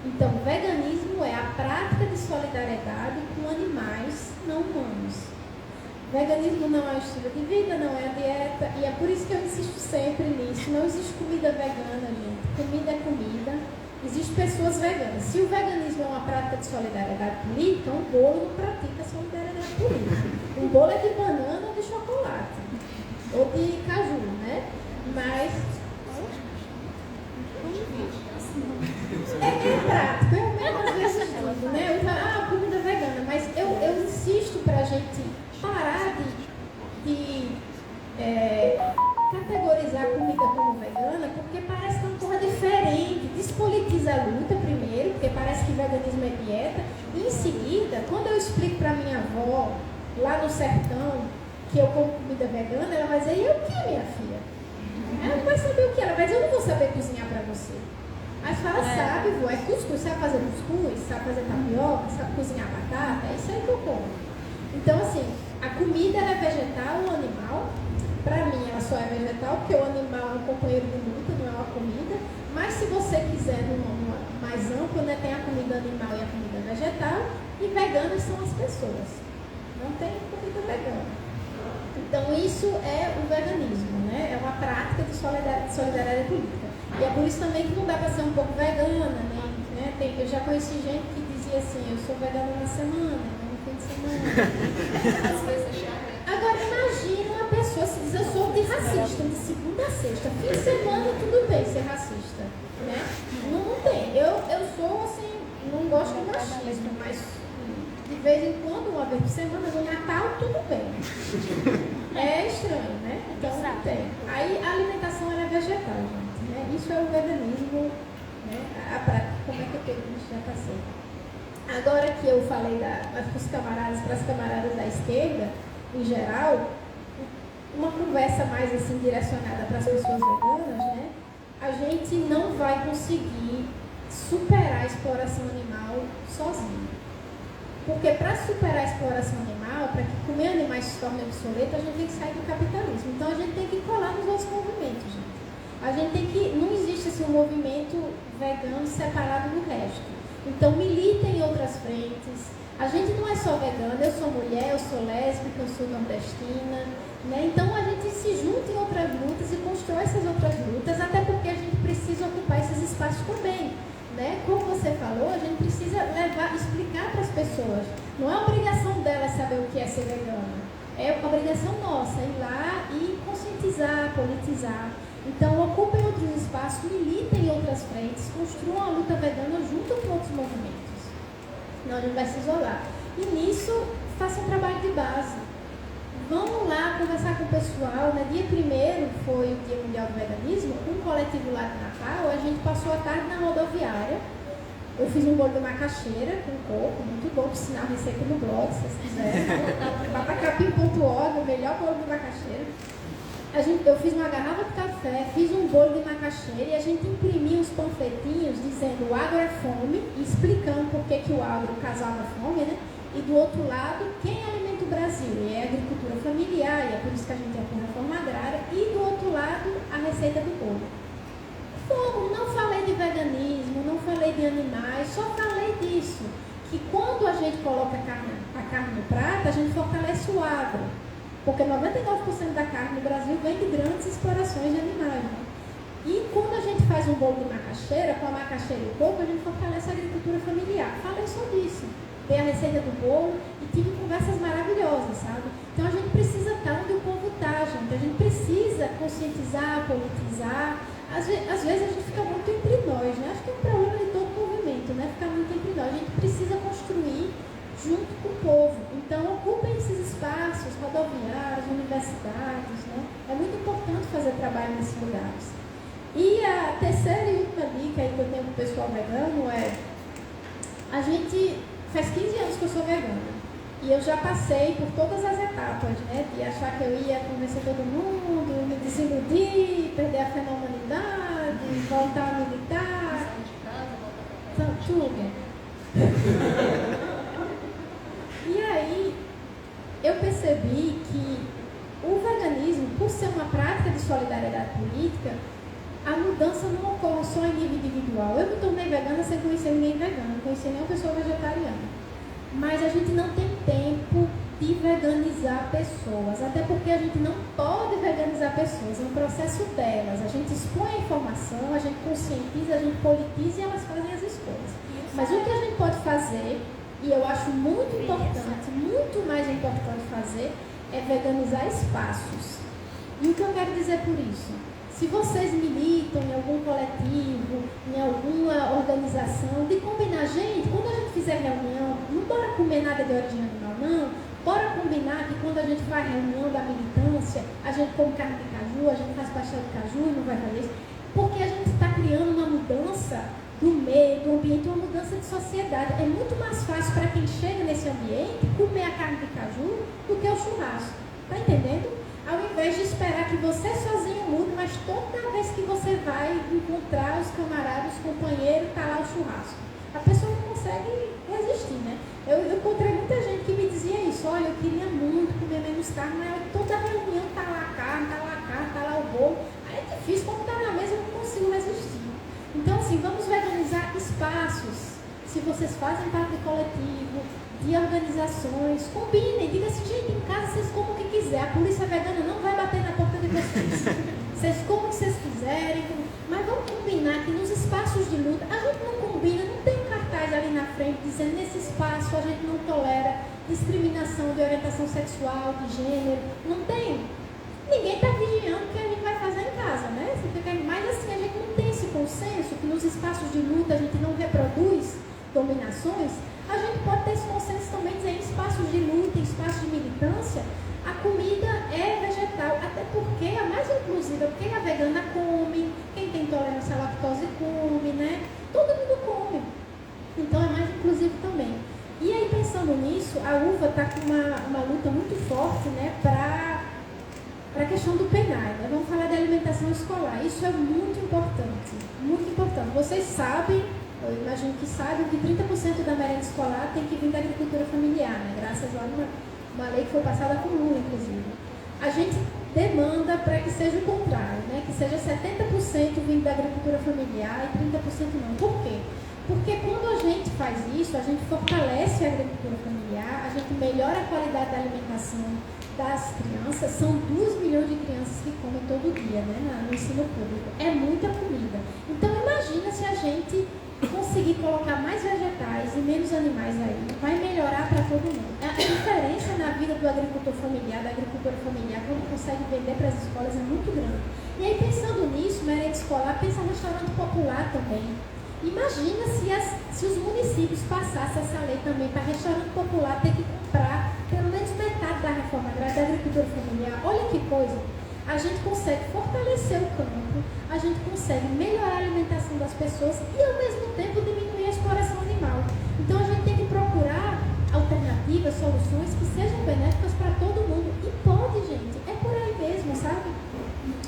Então, o veganismo é a prática de solidariedade com animais não humanos. Veganismo não é um estilo de vida, não é a dieta, e é por isso que eu insisto sempre nisso. Não existe comida vegana, gente. Comida é comida. Existem pessoas veganas. Se o veganismo é uma prática de solidariedade política, um bolo não pratica solidariedade política. Um bolo é de banana ou de chocolate, ou de caju, né? Mas é prático. Eu mesmo às vezes digo, né? Eu falo, comida vegana, mas eu insisto pra gente parar de categorizar a comida como vegana porque parece que é uma coisa diferente. Despolitiza a luta primeiro, porque parece que veganismo é dieta. E em seguida, quando eu explico para minha avó, lá no sertão, que eu como comida vegana, ela vai dizer, e o que, minha filha? Ela não vai saber o que, ela vai dizer, eu não vou saber cozinhar para você. Aí fala, sabe, vô, é cuscuz, sabe fazer cuscuz, sabe fazer tapioca, sabe cozinhar batata, é isso aí que eu como. Então, assim, a comida ela é vegetal ou animal? Para mim, ela só é vegetal, porque o animal é um companheiro de luta, não é uma comida. Mas se você quiser, numa mais amplo, né, tem a comida animal e a comida vegetal, e veganas são as pessoas. Não tem comida vegana. Então, isso é o veganismo, né? É uma prática de solidariedade política. E é por isso também que não dá para ser um pouco vegana, né? Eu já conheci gente que dizia assim, eu sou vegana na semana, no fim de semana. Agora imagina uma pessoa se diz, eu sou de racista, de segunda a sexta. Fim de semana tudo bem ser racista, né? Não tem. Eu sou assim, não gosto de machismo, mas de vez em quando, uma vez por semana, no Natal, tudo bem. É estranho, né? Então não tem. Aí a alimentação ela é vegetal, gente. Né? Isso é o veganismo, né? A prática, como é que eu tenho isso já passei. Agora que eu falei para as camaradas da esquerda, em geral, uma conversa mais assim direcionada para as pessoas veganas, né? A gente não vai conseguir superar a exploração animal sozinho. Porque para superar a exploração animal, para que comer animais se torne obsoleto, a gente tem que sair do capitalismo. Então a gente tem que colar nos outros movimentos, gente. A gente tem que. Não existe assim, um movimento vegano separado do resto. Então militem em outras frentes. A gente não é só vegana, eu sou mulher, eu sou lésbica, eu sou nordestina. Né? Então a gente se junta em outras lutas e constrói essas outras lutas, até porque a gente precisa ocupar esses espaços também. Né? Como você falou, a gente precisa explicar para as pessoas. Não é obrigação delas saber o que é ser vegana. É obrigação nossa ir lá e conscientizar, politizar. Então, ocupem outros espaços, militem em outras frentes, construam a luta vegana junto com outros movimentos. Senão a gente vai se isolar. E nisso, façam um trabalho de base. Vamos lá conversar com o pessoal. Né? Dia 1º foi o Dia Mundial do Veganismo. Um coletivo lá de Natal, a gente passou a tarde na rodoviária. Eu fiz um bolo de macaxeira com coco, muito bom, por sinal, receita no blog, se vocês quiserem. Batacapim.org, o melhor bolo de macaxeira. Eu fiz uma garrafa de café, fiz um bolo de macaxeira e a gente imprimiu uns panfletinhos dizendo o agro é fome, explicando por que o agro causava fome, né? E do outro lado, quem alimenta o Brasil? E é a agricultura familiar, e é por isso que a gente tem a reforma agrária. E do outro lado, a receita do bolo. Como? Não falei de veganismo, não falei de animais, só falei disso. Que quando a gente coloca a carne no prato, a gente fortalece o agro. Porque 99% da carne no Brasil vem de grandes explorações de animais. Né? E quando a gente faz um bolo de macaxeira, com a macaxeira e o coco, a gente fortalece a agricultura familiar. Falei só disso. Dei a receita do bolo e tive conversas maravilhosas, sabe? Então a gente precisa estar onde o povo está, gente. A gente precisa conscientizar, politizar. Às vezes a gente fica muito entre nós, né? Acho que é um problema de todo movimento, né? Ficar muito entre nós. A gente precisa construir junto com o povo. Então ocupem esses espaços, rodoviários, universidades, né? É muito importante fazer trabalho nesses lugares. E a terceira e última dica aí que eu tenho para o pessoal vegano é a gente faz 15 anos que eu sou vegana. E eu já passei por todas as etapas, né? De achar que eu ia convencer todo mundo, me desiludir, perder a fé na humanidade, voltar a militar. Tudo. E aí, eu percebi que o veganismo, por ser uma prática de solidariedade política, a mudança não ocorre só em nível individual. Eu me tornei vegana sem conhecer ninguém vegano, não conheci nenhuma pessoa vegetariana. Mas a gente não tem tempo de veganizar pessoas, até porque a gente não pode veganizar pessoas, é um processo delas. A gente expõe a informação, a gente conscientiza, a gente politiza e elas fazem as escolhas. Mas o que a gente pode fazer, e eu acho muito importante, muito mais importante fazer, é veganizar espaços. E o que eu quero dizer por isso? Se vocês militam em algum coletivo, em alguma organização, de combinar, gente, quando a gente fizer reunião, não bora comer nada de origem animal, não. Bora combinar que quando a gente faz reunião da militância, a gente come carne de caju, caju, a gente faz pastel de caju e não vai fazer isso. Porque a gente está criando uma mudança do meio, do ambiente, uma mudança de sociedade. É muito mais fácil para quem chega nesse ambiente comer a carne de caju do que o churrasco. Está entendendo? Ao invés de esperar que você sozinho mude, mas toda vez que você vai encontrar os camaradas, os companheiros, está lá o churrasco. A pessoa não consegue resistir, né? Eu encontrei muita gente que me dizia isso. Olha, eu queria muito comer menos carne, mas toda reunião está lá a carne, está lá o bolo. Aí é difícil, como está na mesa, eu não consigo resistir. Então, assim, vamos veganizar espaços. Se vocês fazem parte de coletivo, de organizações, combinem, diga assim, gente, em casa vocês comem o que quiser, a polícia vegana não vai bater na porta de vocês. Vocês comem o que vocês quiserem, mas vamos combinar que nos espaços de luta, a gente não combina, não tem um cartaz ali na frente dizendo nesse espaço a gente não tolera discriminação de orientação sexual, de gênero, não tem. Ninguém está vigiando o que a gente vai fazer em casa, né? Mas assim, a gente não tem esse consenso que nos espaços de luta a gente não reproduz dominações. A gente pode ter esse consenso também, dizer, em espaços de luta, em espaços de militância, a comida é vegetal, até porque é mais inclusiva, porque a vegana come, quem tem intolerância à lactose come, né? Todo mundo come. Então é mais inclusivo também. E aí, pensando nisso, a UVA está com uma luta muito forte, né, para a questão do PENAI, né? Vamos falar de alimentação escolar. Isso é muito importante, muito importante. Vocês sabem, eu imagino que sabem, que 30% da merenda escolar tem que vir da agricultura familiar, né? Graças a uma lei que foi passada por Lula, inclusive. A gente demanda para que seja o contrário, né? Que seja 70% vindo da agricultura familiar e 30% não. Por quê? Porque quando a gente faz isso, a gente fortalece a agricultura familiar, a gente melhora a qualidade da alimentação das crianças. São 2 milhões de crianças que comem todo dia, né, no ensino público. É muita comida. Então imagina se a gente conseguir colocar mais vegetais e menos animais aí, vai melhorar para todo mundo. A diferença na vida do agricultor familiar, da agricultura familiar, quando consegue vender para as escolas, é muito grande. E aí, pensando nisso, merenda escolar, pensa em restaurante popular também. Imagina se os municípios passassem essa lei também para restaurante popular ter que comprar pelo menos metade da reforma agrária da agricultura familiar. Olha que coisa! A gente consegue fortalecer o campo, a gente consegue melhorar a alimentação das pessoas e, ao mesmo tempo, diminuir a exploração animal. Então, a gente tem que procurar alternativas, soluções que sejam benéficas para todo mundo. E pode, gente, é por aí mesmo, sabe?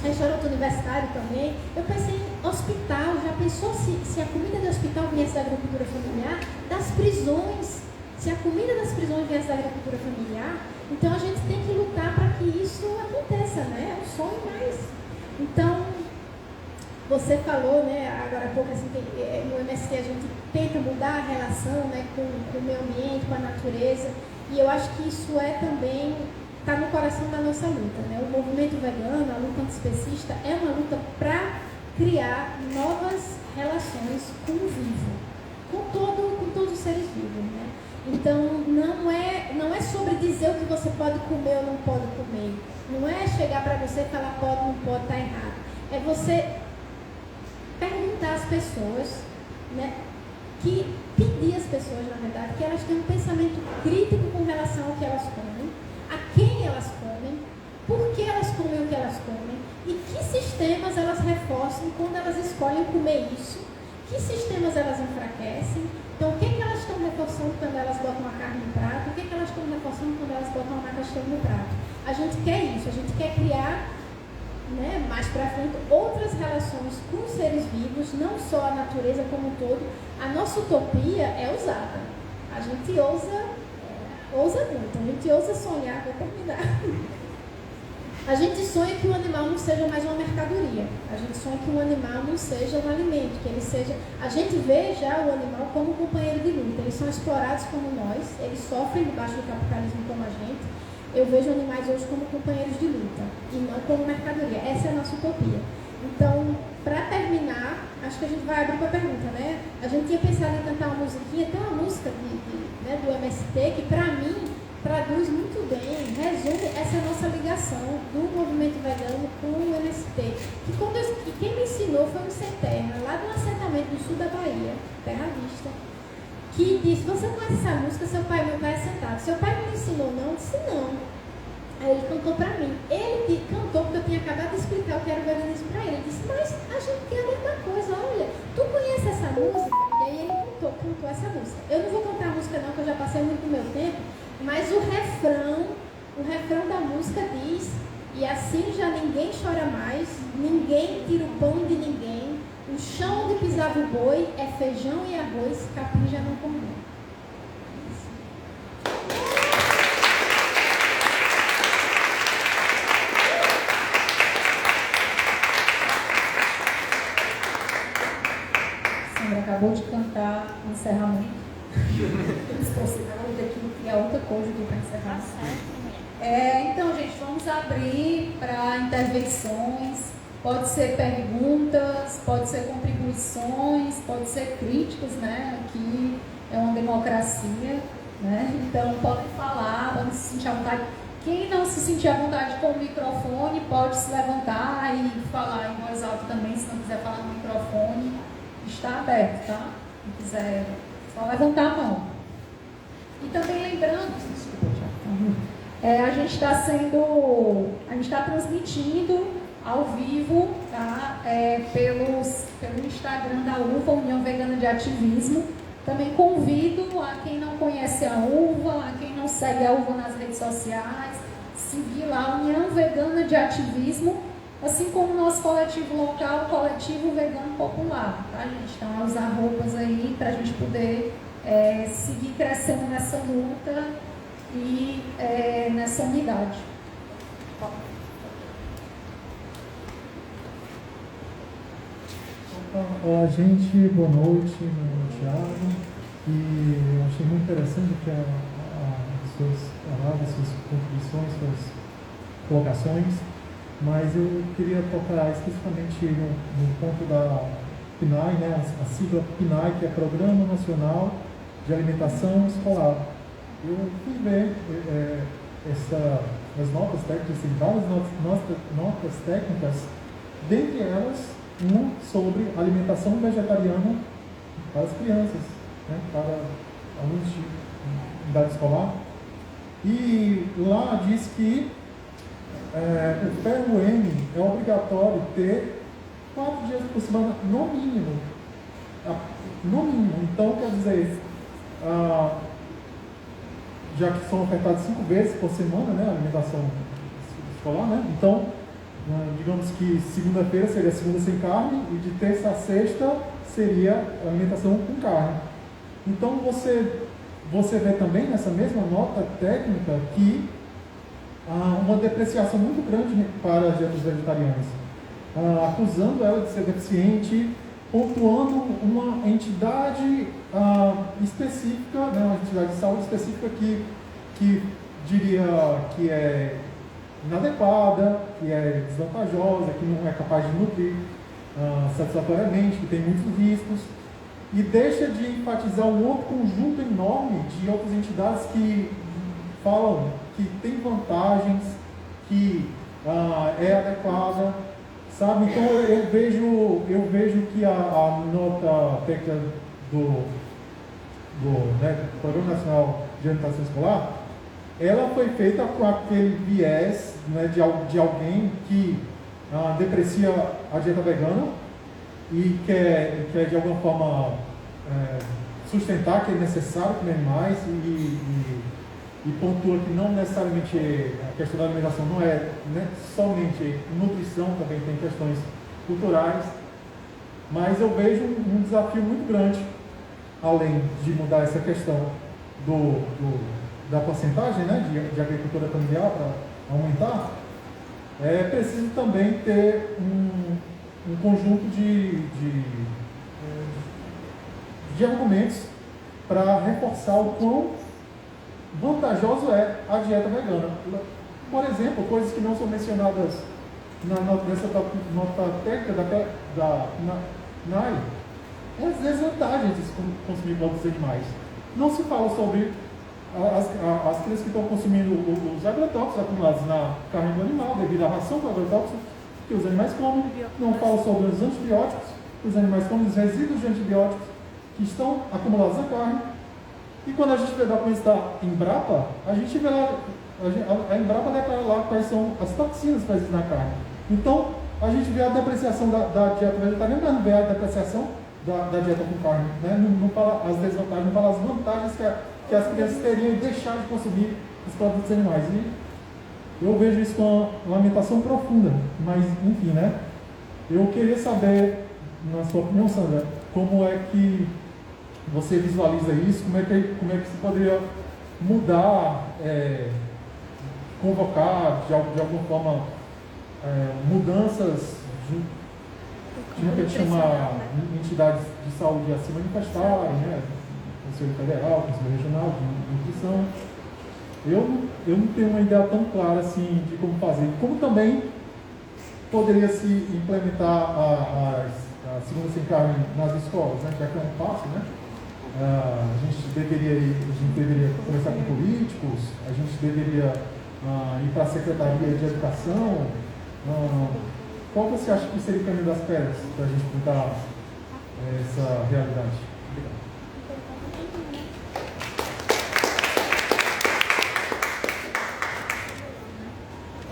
Restaurante universitário também. Eu pensei em hospital, já pensou se a comida do hospital viesse da agricultura familiar? Das prisões, se a comida das prisões viesse da agricultura familiar? Então a gente tem que lutar para que isso aconteça, né? É um sonho, mas... Então, você falou, né, agora há pouco, assim, que no MST a gente tenta mudar a relação, né, com o meio ambiente, com a natureza, e eu acho que isso é também... está no coração da nossa luta, né? O movimento vegano, a luta antiespecista, é uma luta para criar novas relações com o vivo, com todos os seres vivos, né? Então, não é sobre dizer o que você pode comer ou não pode comer. Não é chegar para você e falar pode, não pode, está errado. É você perguntar às pessoas, né? Que pedir às pessoas, na verdade, que elas tenham um pensamento crítico com relação ao que elas comem, a quem elas comem, por que elas comem o que elas comem e que sistemas elas reforçam quando elas escolhem comer isso, que sistemas elas enfraquecem. Então, o que elas estão reforçando quando elas botam a carne no prato, o que elas estão reforçando quando elas botam a macaxeira no prato. A gente quer isso, a gente quer criar, né, mais para frente, outras relações com os seres vivos, não só a natureza como um todo. A nossa utopia é ousada. A gente ousa muito, a gente ousa sonhar, vou terminar. A gente sonha que o animal não seja mais uma mercadoria. A gente sonha que o animal não seja um alimento, que ele seja... A gente vê já o animal como um companheiro de luta. Eles são explorados como nós, eles sofrem debaixo do capitalismo como a gente. Eu vejo animais hoje como companheiros de luta e não como mercadoria. Essa é a nossa utopia. Então, para terminar, acho que a gente vai abrir para a pergunta, né? A gente tinha pensado em cantar uma musiquinha, tem uma música né, do MST que, para mim, traduz muito bem, resume essa nossa ligação do movimento vegano com o MST. E quem me ensinou foi um sem terra, lá de um assentamento do sul da Bahia, Terra Vista, que disse, você conhece essa música, seu pai e meu pai é sentado. Seu pai me ensinou não? Eu disse não. Aí ele cantou pra mim. Ele cantou porque eu tinha acabado de explicar o que era o veganismo pra ele. Ele disse, mas a gente tem a mesma coisa, olha, tu conhece essa música? E aí ele cantou essa música. Eu não vou cantar a música não, que eu já passei muito do meu tempo, mas o refrão da música diz, e assim já ninguém chora mais, ninguém tira o pão de ninguém, o chão onde pisava o boi é feijão e arroz, capim já não comeu. Acabou de cantar o encerramento. Eles consideram daquilo que é outra coisa aqui para encerrar. Então, gente, vamos abrir para intervenções. Pode ser perguntas, pode ser contribuições, pode ser críticas, né? Aqui é uma democracia, né? Então, podem falar, podem se sentir à vontade. Quem não se sentir à vontade com o microfone, pode se levantar e falar em voz alta também, se não quiser falar no microfone. Está aberto, tá? Quem quiser, só levantar a mão. E também lembrando, a gente está transmitindo ao vivo, tá? Pelo Instagram da UVA, União Vegana de Ativismo. Também convido a quem não conhece a UVA, a quem não segue a UVA nas redes sociais, seguir lá a União Vegana de Ativismo, assim como o nosso coletivo local, o Coletivo Vegano Popular, tá, gente? Então, usar roupas aí para a gente poder seguir crescendo nessa luta e nessa unidade. Gente, boa noite, meu nome é Thiago, e eu achei muito interessante que as suas palavras, suas contribuições, suas colocações, mas eu queria tocar especificamente no ponto da PNAE, né, a sigla PNAE, que é Programa Nacional de Alimentação Escolar. Eu fui ver as notas técnicas, tem várias notas técnicas, dentre elas, uma sobre alimentação vegetariana para as crianças, né, para alunos de idade escolar. E lá diz que o ferro M é obrigatório ter 4 dias por semana, no mínimo. No mínimo. Então, quer dizer, já que são ofertados 5 vezes por semana, né, a alimentação escolar, né? Então, digamos que segunda-feira seria segunda sem carne e de terça a sexta seria alimentação com carne. Então, você vê também nessa mesma nota técnica que uma depreciação muito grande para as dietas vegetarianas, acusando ela de ser deficiente, pontuando uma entidade específica, né, uma entidade de saúde específica que diria que é inadequada, que é desvantajosa, que não é capaz de nutrir satisfatoriamente, que tem muitos riscos, e deixa de enfatizar um outro conjunto enorme de outras entidades que falam que tem vantagens, que é adequada, sabe? Então eu vejo que a nota técnica do Programa Nacional de Alimentação Escolar, ela foi feita com aquele viés, né, de alguém que deprecia a dieta vegana e quer de alguma forma sustentar que é necessário comer mais e pontua que não necessariamente a questão da alimentação não é, né, somente nutrição, também tem questões culturais, mas eu vejo um desafio muito grande, além de mudar essa questão da porcentagem, né, de agricultura familiar para aumentar, é preciso também ter um conjunto de argumentos para reforçar o quão vantajoso é a dieta vegana. Por exemplo, coisas que não são mencionadas nessa nota técnica da NAI, é as desvantagens de consumir produtos animais. Não se fala sobre as crianças que estão consumindo os agrotóxicos acumulados na carne do animal, devido à ração com agrotóxicos que os animais comem. Não fala sobre os antibióticos que os animais comem, os resíduos de antibióticos que estão acumulados na carne. E quando a gente vê documentos da Embrapa, a gente vê lá a Embrapa declara lá quais são as toxinas presentes na carne. Então, a gente vê a depreciação da dieta vegetariana, mas não vê a depreciação da dieta com carne. Né? Não fala as desvantagens, não fala as vantagens que as crianças teriam em deixar de consumir os produtos animais. E eu vejo isso com uma lamentação profunda. Mas, enfim, né? Eu queria saber, na sua opinião, Sandra, como é que você visualiza isso, como é que se poderia mudar, convocar de alguma forma mudanças de repente chamar entidades de saúde a se manifestarem, né? Conselho Federal, Conselho Regional de Nutrição. Eu não tenho uma ideia tão clara assim de como fazer. Como também poderia se implementar a segunda sem carne nas escolas, né? Já que é um passo, né? A gente deveria conversar com políticos, a gente deveria ir para a Secretaria de Educação. Qual você acha que seria o caminho das pedras para a gente mudar essa realidade? Obrigado.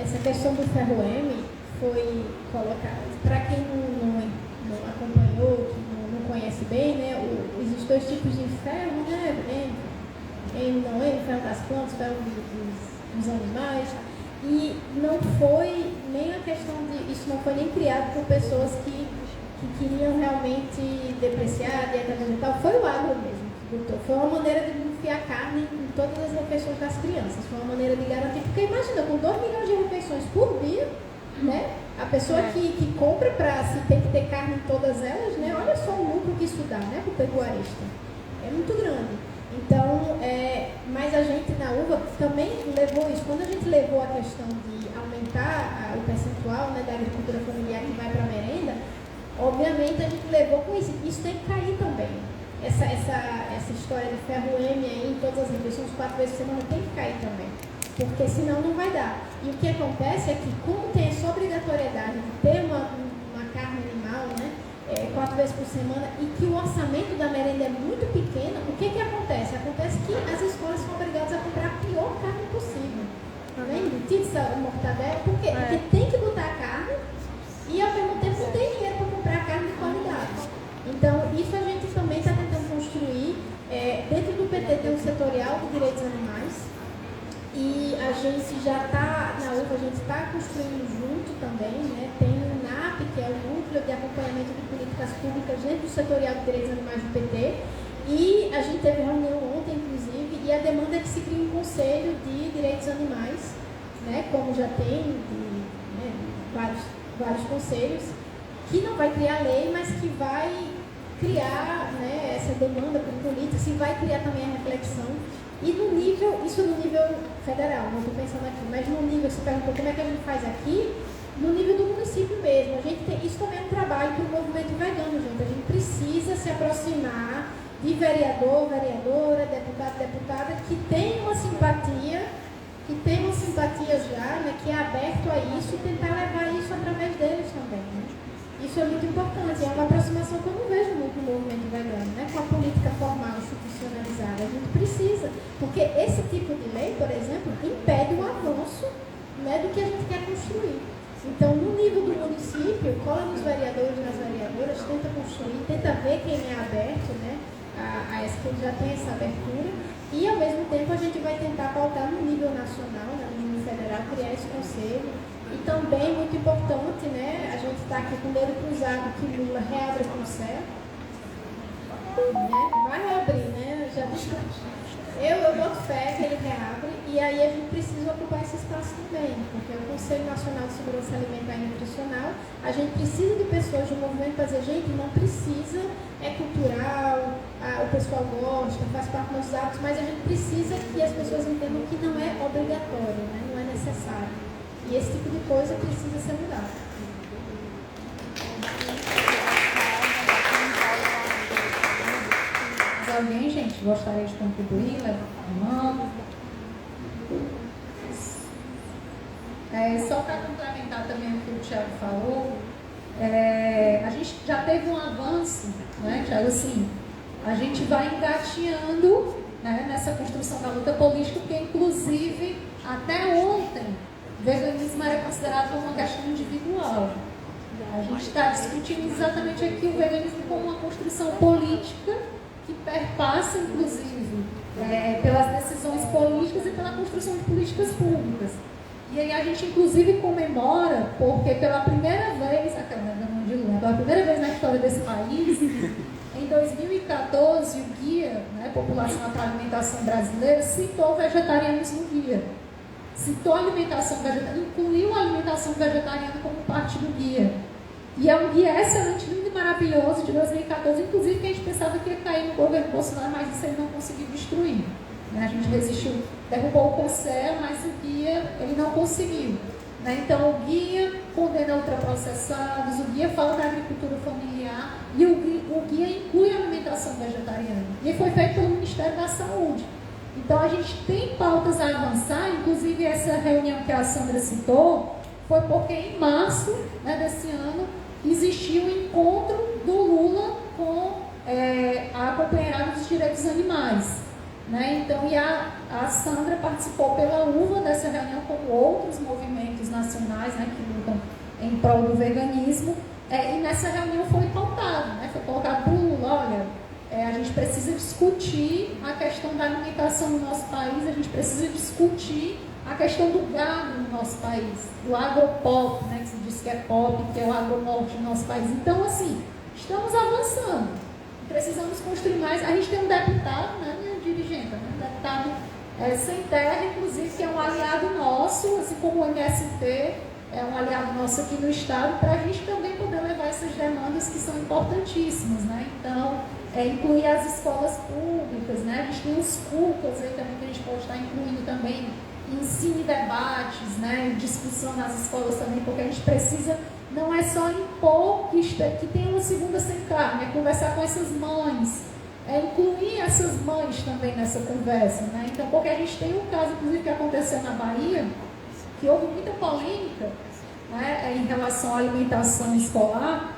Essa questão do ferro M foi colocada, para quem não acompanhou, que não conhece bem, né, existem dois tipos de ferro, né, ferro das plantas, ferro dos animais, e não foi nem a questão de, isso não foi nem criado por pessoas que queriam realmente depreciar a dieta vegetal, foi o agro mesmo que botou, foi uma maneira de enfiar carne em todas as refeições das crianças, foi uma maneira de garantir, porque imagina, com 2 milhões de refeições por dia, né? A pessoa que compra se tem que ter carne em todas elas, né? Olha só o lucro que isso dá, né? Para o pecuarista. É muito grande. Então, mas a gente na uva também levou isso. Quando a gente levou a questão de aumentar o percentual, né, da agricultura familiar que vai para a merenda, obviamente a gente levou com isso. Isso tem que cair também. Essa história de ferro M aí em todas as refeições, 4 vezes por semana, tem que cair também. Porque senão não vai dar. E o que acontece é que, como tem essa obrigatoriedade de ter uma carne animal, né, 4 vezes por semana, e que o orçamento da merenda é muito pequeno, o que acontece? Acontece que as escolas são obrigadas a comprar a pior carne possível. Né? Pizza, mortadela, por quê? Porque tem que botar a carne e, ao mesmo tempo, não tem dinheiro para comprar a carne de qualidade. Então, isso a gente também está tentando construir. Dentro do PT tem um setorial de direitos animais, e a gente já está, na UFA, a gente está construindo junto também, né? Tem o NAP, que é o Núcleo de Acompanhamento de Políticas Públicas dentro do Setorial de Direitos Animais do PT, e a gente teve reunião ontem, inclusive, e a demanda é que se crie um Conselho de Direitos Animais, né? Como já tem né, vários conselhos, que não vai criar lei, mas que vai criar, né, essa demanda por política, se vai criar também a reflexão. E no nível, isso no nível federal, não estou pensando aqui, mas no nível, você perguntou como é que a gente faz aqui, no nível do município mesmo. Isso também é um trabalho para o movimento vegano, gente. A gente precisa se aproximar de vereador, vereadora, deputado, deputada, que tem uma simpatia já, né, que é aberto a isso e tentar levar isso através deles também. Né? Isso é muito importante, é uma aproximação que eu não vejo muito no movimento vegano, né? Com a política formal institucionalizada. A gente precisa, porque esse tipo de lei, por exemplo, impede o avanço, né, do que a gente quer construir. Então, no nível do município, cola nos vereadores e nas vereadoras, tenta construir, tenta ver quem é aberto, né, a quem já tem essa abertura, e ao mesmo tempo a gente vai tentar pautar no nível nacional, né, no nível federal, criar esse conselho. E também, muito importante, né, a gente está aqui com o dedo cruzado que Lula reabre com o céu. Né? Vai reabrir, né? Já disse. Eu boto fé que ele reabre, e aí a gente precisa ocupar esse espaço também, porque o Conselho Nacional de Segurança Alimentar e Nutricional, a gente precisa de pessoas do movimento para dizer, gente, não precisa, é cultural, o pessoal gosta, faz parte dos nossos hábitos, mas a gente precisa que as pessoas entendam que não é obrigatório, né? Não é necessário. E esse tipo de coisa precisa ser mudado. Mais alguém, gente, gostaria de contribuir, levanta a mão? Só para complementar também o que o Thiago falou, a gente já teve um avanço, né, Thiago, assim, a gente vai engateando, né, nessa construção da luta política, porque inclusive Até ontem, o veganismo era considerado como uma questão individual. A gente está discutindo exatamente aqui o veganismo como uma construção política que perpassa, inclusive, pelas decisões políticas e pela construção de políticas públicas. E aí a gente, inclusive, comemora, porque pela primeira vez, pela primeira vez na história desse país, em 2014, o Guia, População para a Alimentação Brasileira, citou o vegetarianismo no Guia. Citou a alimentação vegetariana, incluiu a alimentação vegetariana como parte do guia. E é um guia excelente, lindo e maravilhoso de 2014, inclusive que a gente pensava que ia cair no governo Bolsonaro, mas isso ele não conseguiu destruir. A gente resistiu, derrubou o conselho, mas o guia ele não conseguiu. Então o guia condena ultraprocessados, o guia fala da agricultura familiar e o guia inclui a alimentação vegetariana. E foi feito pelo Ministério da Saúde. Então, a gente tem pautas a avançar, inclusive essa reunião que a Sandra citou, foi porque em março desse ano existiu o encontro do Lula com a companheirada dos direitos animais. Então, e a Sandra participou pela UVA dessa reunião, como outros movimentos nacionais que lutam em prol do veganismo, e nessa reunião foi pautado, foi colocado para o Lula, olha, a gente precisa discutir a questão da alimentação no nosso país, a gente precisa discutir a questão do gado no nosso país, do agropop, que se diz que é pop, que é o agronorte no nosso país. Então, assim, estamos avançando, precisamos construir mais. A gente tem um deputado, minha dirigente, um deputado sem terra, inclusive, que é um aliado nosso, assim como o MST, é um aliado nosso aqui no Estado, para a gente também poder levar essas demandas que são importantíssimas. Então, incluir as escolas públicas, a gente tem os CUCAs aí também que a gente pode estar incluindo também, ensino e debates, discussão nas escolas também, porque a gente precisa, não é só impor que tem uma segunda sem carne, é conversar com essas mães, incluir essas mães também nessa conversa, Então, porque a gente tem um caso, inclusive, que aconteceu na Bahia, que houve muita polêmica, em relação à alimentação escolar,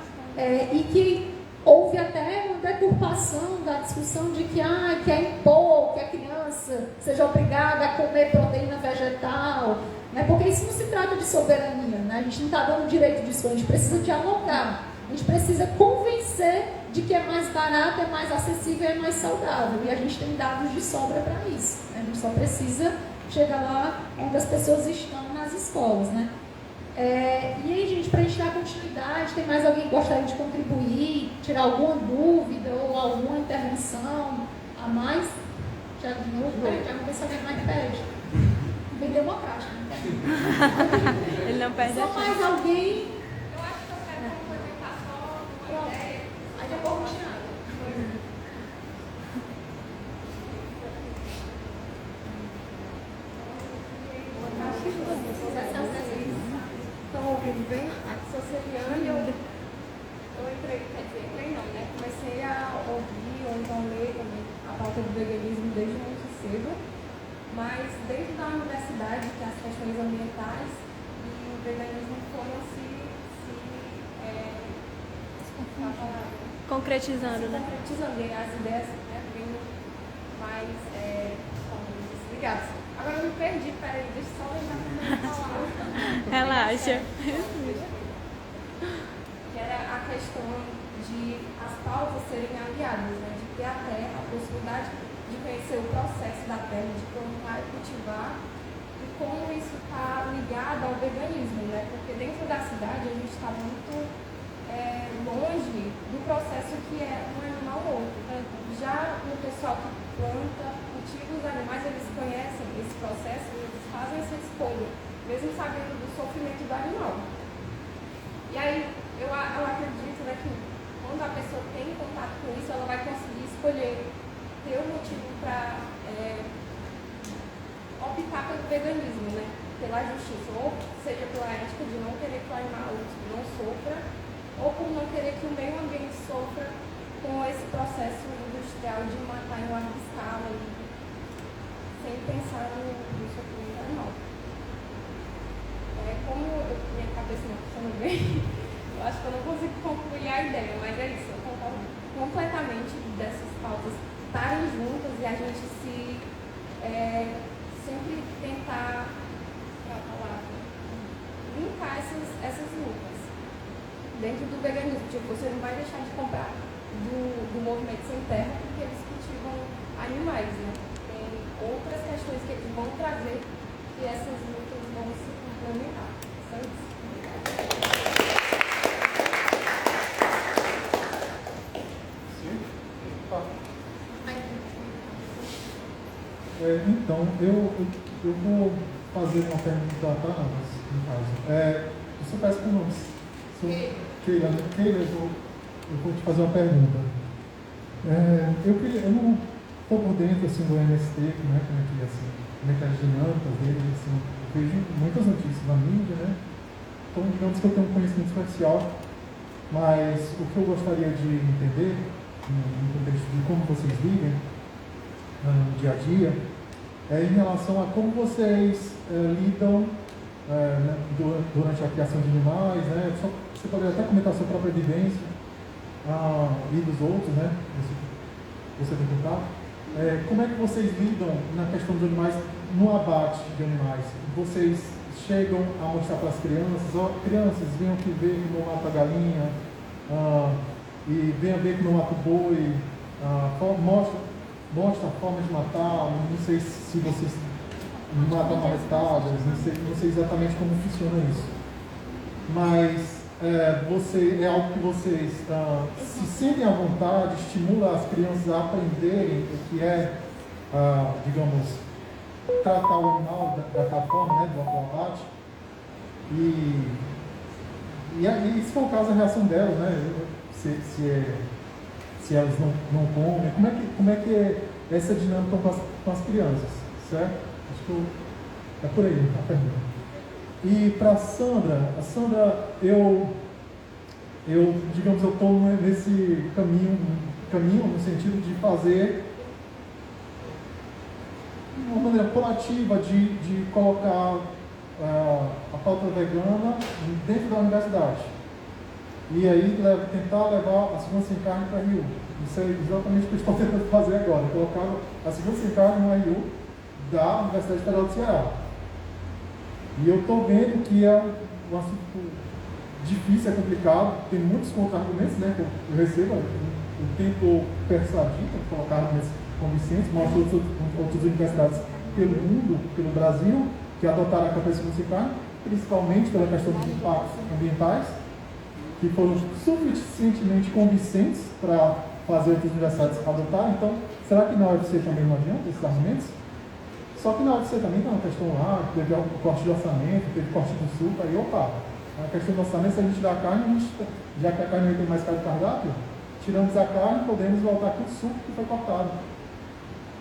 e que houve até uma deturpação da discussão de que quer impor que a criança seja obrigada a comer proteína vegetal, porque isso não se trata de soberania, a gente não está dando direito de escolha, a gente precisa dialogar, a gente precisa convencer de que é mais barato, é mais acessível, é mais saudável, e a gente tem dados de sobra para isso, a gente só precisa chegar lá onde as pessoas estão nas escolas, E aí, gente, para a gente dar continuidade, tem mais alguém que gostaria de contribuir, tirar alguma dúvida ou alguma intervenção a mais? Tiago, de novo? Tiago, vê se alguém mais pede. Bem democrático, Ele não perde a chance. Só mais alguém? Eu acho que eu quero complementar só uma ideia. Aí depois o Tiago. Estão ouvindo bem? Sou Celiane, eu entrei não, comecei a ouvir ou então ler também a pauta do veganismo desde muito cedo, mas desde a universidade, que as questões ambientais e o veganismo foram concretizando, concretizando, e as ideias vindo mais ligadas. Agora eu me perdi, peraí, deixa eu só lembrar como eu falar. Relaxa. Que era a questão de as pautas serem aliadas, de ter a terra, a possibilidade de conhecer o processo da terra, de plantar e cultivar, e como isso está ligado ao veganismo, porque dentro da cidade a gente está muito longe do processo que é um animal outro. Já o pessoal que planta, cultiva os animais, eles conhecem esse processo e eles fazem essa escolha, mesmo sabendo do sofrimento do animal. E aí, eu acredito que quando a pessoa tem contato com isso, ela vai conseguir escolher, ter um motivo para optar pelo veganismo, pela justiça, ou seja, pela ética de não querer que o animal não sofra, ou por não querer que o meio ambiente sofra com esse processo industrial de matar em larga escala e sem pensar no sofrimento animal. Como minha cabeça não funciona bem, eu acho que eu não consigo concluir a ideia, mas é isso, eu concordo completamente dessas pautas estarem juntas e a gente se sempre tentar linkar essas lutas dentro do veganismo. Tipo, você não vai deixar de comprar do movimento sem terra porque eles cultivam animais, né? Tem outras questões que eles vão trazer e essas lutas vão se complementar. Só isso. Então, eu vou fazer uma pergunta para ambas, no caso. Você parece com nomes. Keila, eu vou te fazer uma pergunta. Eu não estou por dentro assim, do MST, né, como é que as dinâmicas dele, assim, eu vejo muitas notícias na mídia, né? Então, digamos que eu tenho um conhecimento especial, mas o que eu gostaria de entender, no contexto de como vocês vivem, no dia a dia, é em relação a como vocês lidam durante a criação de animais, né? Você poderia até comentar a sua própria vivência e dos outros, né? Você tem contato. Como é que vocês lidam na questão dos animais, no abate de animais? Vocês chegam a mostrar para as crianças, crianças, venham aqui ver como eu mato a galinha, e venham ver como eu mato o boi, mostra a forma de matar, não sei se vocês matam marretadas, não sei exatamente como funciona isso. Mas é algo que vocês se sentem à vontade, estimula as crianças a aprenderem o que é, digamos, tratar o animal daquela forma, né, do abate. E se for o caso, a reação delas, né, se elas não comem, como é que é essa dinâmica com as crianças, certo? Acho que é por aí a pergunta. E para a Sandra, eu digamos, eu estou nesse caminho no sentido de fazer uma maneira proativa de colocar a pauta vegana dentro da universidade. E aí tentar levar a segurança sem carne para a RU. Isso é exatamente o que eu estou tentando fazer agora, colocar a segurança sem carne no RU da Universidade Federal do Ceará. E eu estou vendo que é um assunto difícil, é complicado, tem muitos contra-argumentos, né, que eu recebo, eu tento persuadir, colocar argumentos convincentes, mostro outras universidades pelo mundo, pelo Brasil, que adotaram a campanha Segurança sem Carne, principalmente pela questão dos impactos ambientais, que foram suficientemente convincentes para fazer outras universidades adotarem. Então, será que na UFC também não adianta esses argumentos? Só que na UFC também tem uma questão lá, teve o corte de orçamento, teve corte do suco, aí a questão do orçamento, se a gente dá a carne, já que a carne tem mais caro do cardápio, tiramos a carne, podemos voltar com o suco que foi cortado.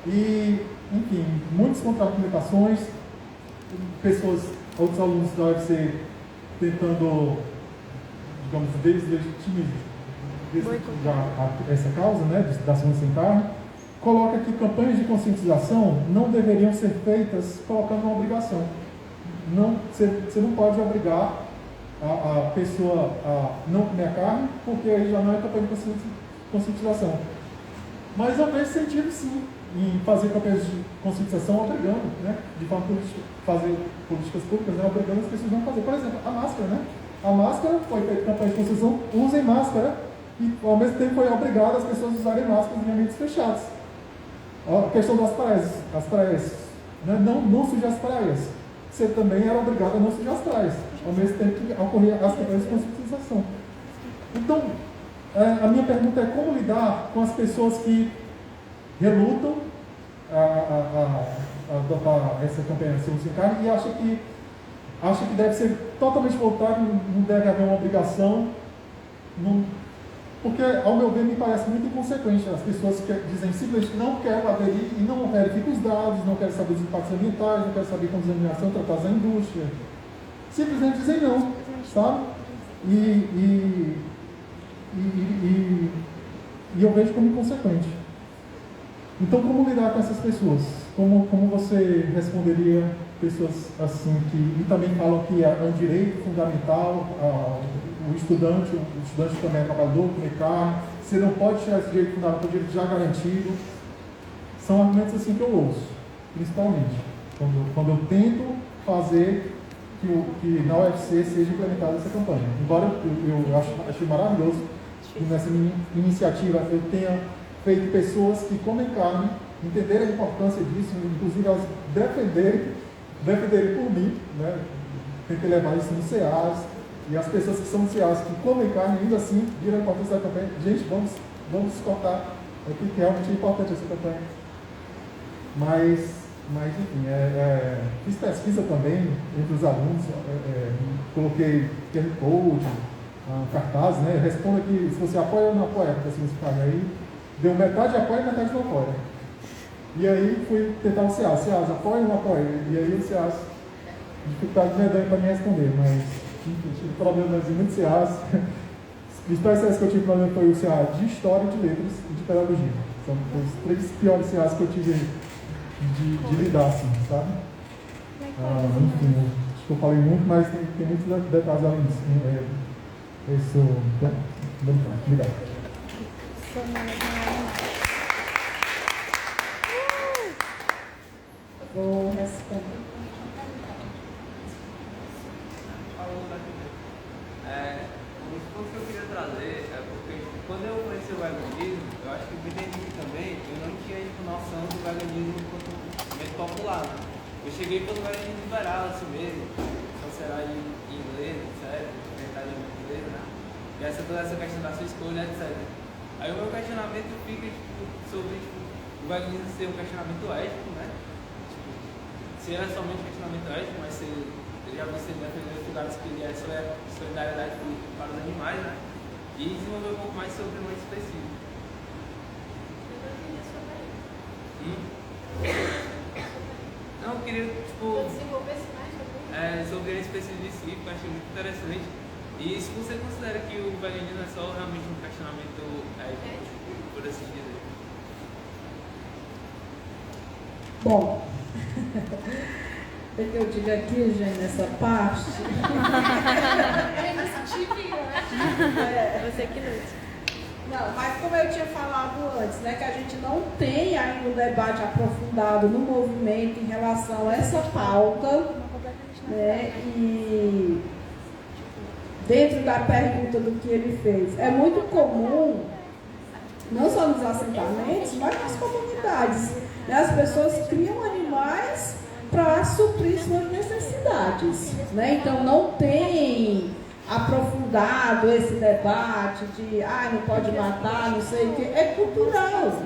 E, enfim, muitas contra-argumentações, outros alunos da UFC tentando, digamos, deslegitimizar essa causa, né, da segurança sem carne. Coloca que campanhas de conscientização não deveriam ser feitas colocando uma obrigação. Você não pode obrigar a pessoa a não comer a carne, porque aí já não é campanha de conscientização. Mas eu vejo sentido, sim, em fazer campanhas de conscientização obrigando, né, de forma política, fazer políticas públicas, né, obrigando as pessoas a não fazer. Por exemplo, a máscara, né? A máscara foi feita campanha de conscientização, usem máscara, e ao mesmo tempo foi obrigado as pessoas a usarem máscaras em ambientes fechados. A questão das praias, né? Não sujar as praias. Você também era obrigado a não sujar as praias, ao mesmo tempo que ocorria as campanhas de conscientização. Então, a minha pergunta é como lidar com as pessoas que relutam a adotar essa campanha de segurança sem carne e acha que deve ser totalmente voltado, não deve haver uma obrigação, porque, ao meu ver, me parece muito inconsequente as pessoas que dizem simplesmente não quero aderir e não verificam os dados, não quero saber dos impactos ambientais, não quero saber como os animais são tratados na indústria. Simplesmente dizem não, sabe? E eu vejo como inconsequente. Então, como lidar com essas pessoas? Como você responderia pessoas assim e também falam que é um direito fundamental o estudante também é trabalhador, comer carne, você não pode tirar esse direito fundamental, o direito já garantido. São argumentos assim que eu ouço, principalmente. Quando eu tento fazer que na UFC seja implementada essa campanha. Embora eu achei maravilhoso que nessa iniciativa eu tenha feito pessoas que comem carne entenderem a importância disso, inclusive elas defenderem por mim, né? Tentei levar isso no CEAS, e as pessoas que são no CEAS, que comem carne, ainda assim, viram a importância da campanha. Gente, vamos cortar, que realmente é importante essa campanha. Mas enfim, fiz pesquisa também entre os alunos, coloquei QR Code, cartazes, né? Responda aqui se você apoia ou não apoia, porque assim, aí deu metade apoia e metade não apoia. E aí fui tentar o CEAS, apoia ou não apoia? E aí o CEAS, dificuldade medonha para me responder, mas enfim, tive problemas em muitos CEAS. Os dois CEAS que eu tive problema foi o CEA de História, de Letras e de Pedagogia. São os 3 piores CEAs que eu tive de lidar, assim, sabe? Enfim, acho que eu falei muito, mas tem muitos detalhes além disso. Obrigado. Vou responder. O ponto que eu queria trazer é porque quando eu conheci o veganismo, eu acho que me identifiquei também, eu não tinha noção do veganismo enquanto movimento popular. Né? Eu cheguei pelo veganismo liberal, assim mesmo, sociedade em inglês, etc., mentalidade em inglês, né? E toda essa questão da sua escolha, etc. Aí o meu questionamento fica sobre o veganismo ser um questionamento ético, né? Se era somente questionamento ético, mas eu já vi você defender em lugares que ele é solidariedade para os animais, né? E desenvolver um pouco mais sobre um específico. Não, eu queria, sobre ele específico, eu achei muito interessante. E se você considera que o veganismo é só realmente um questionamento ético, por assim dizer? Bom, o que eu digo aqui, gente, nessa parte? Você que lute. Não, mas como eu tinha falado antes, né, que a gente não tem ainda um debate aprofundado no movimento em relação a essa pauta, né, e dentro da pergunta do que ele fez, é muito comum, não só nos assentamentos, mas nas comunidades, né, as pessoas criam animais para suprir suas necessidades, né, então não tem aprofundado esse debate de não pode matar, não sei o que, é cultural,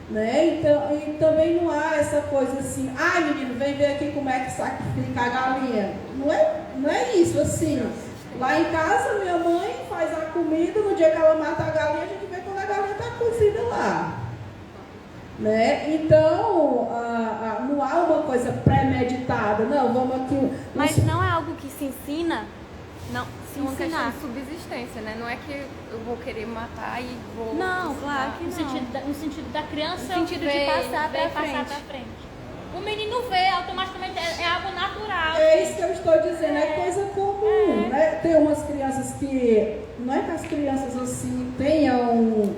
né? Então, e também não há essa coisa assim, menino, vem ver aqui como é que sacrifica a galinha. Não é isso, assim. Lá em casa, minha mãe faz a comida, no dia que ela mata a galinha, a gente vê quando a galinha está cozida lá. Né? Então, não há uma coisa pré-meditada, não, vamos aqui... Mas não é algo que se ensina? Não, se uma questão ensinar. de subsistência, né? Não é que eu vou querer matar e vou... Não, claro que No não. sentido da criança, No sentido de passar pra frente. O menino vê, automaticamente é algo natural. É isso que eu estou dizendo, é coisa comum, né? Tem umas crianças que, não é que as crianças assim tenham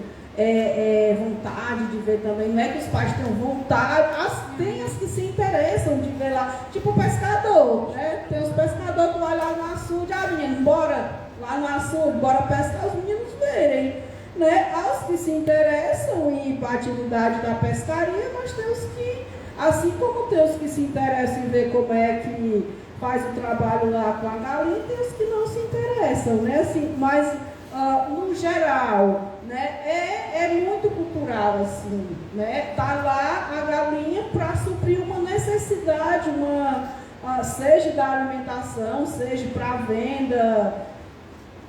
vontade de ver também, não é que os pais tenham vontade, tem as que se interessam de ver lá, tipo o pescador, né? Tem os pescadores que vão lá no açude, menino, bora lá no açude, bora pescar, os meninos verem, né? As que se interessam em ir para a atividade da pescaria, mas tem os que, assim como tem os que se interessam em ver como é que faz o trabalho lá com a galinha, tem os que não se interessam, né? Assim, mas no geral, né, é muito cultural, assim, né? Tá lá a galinha para suprir uma necessidade, seja da alimentação, seja para venda,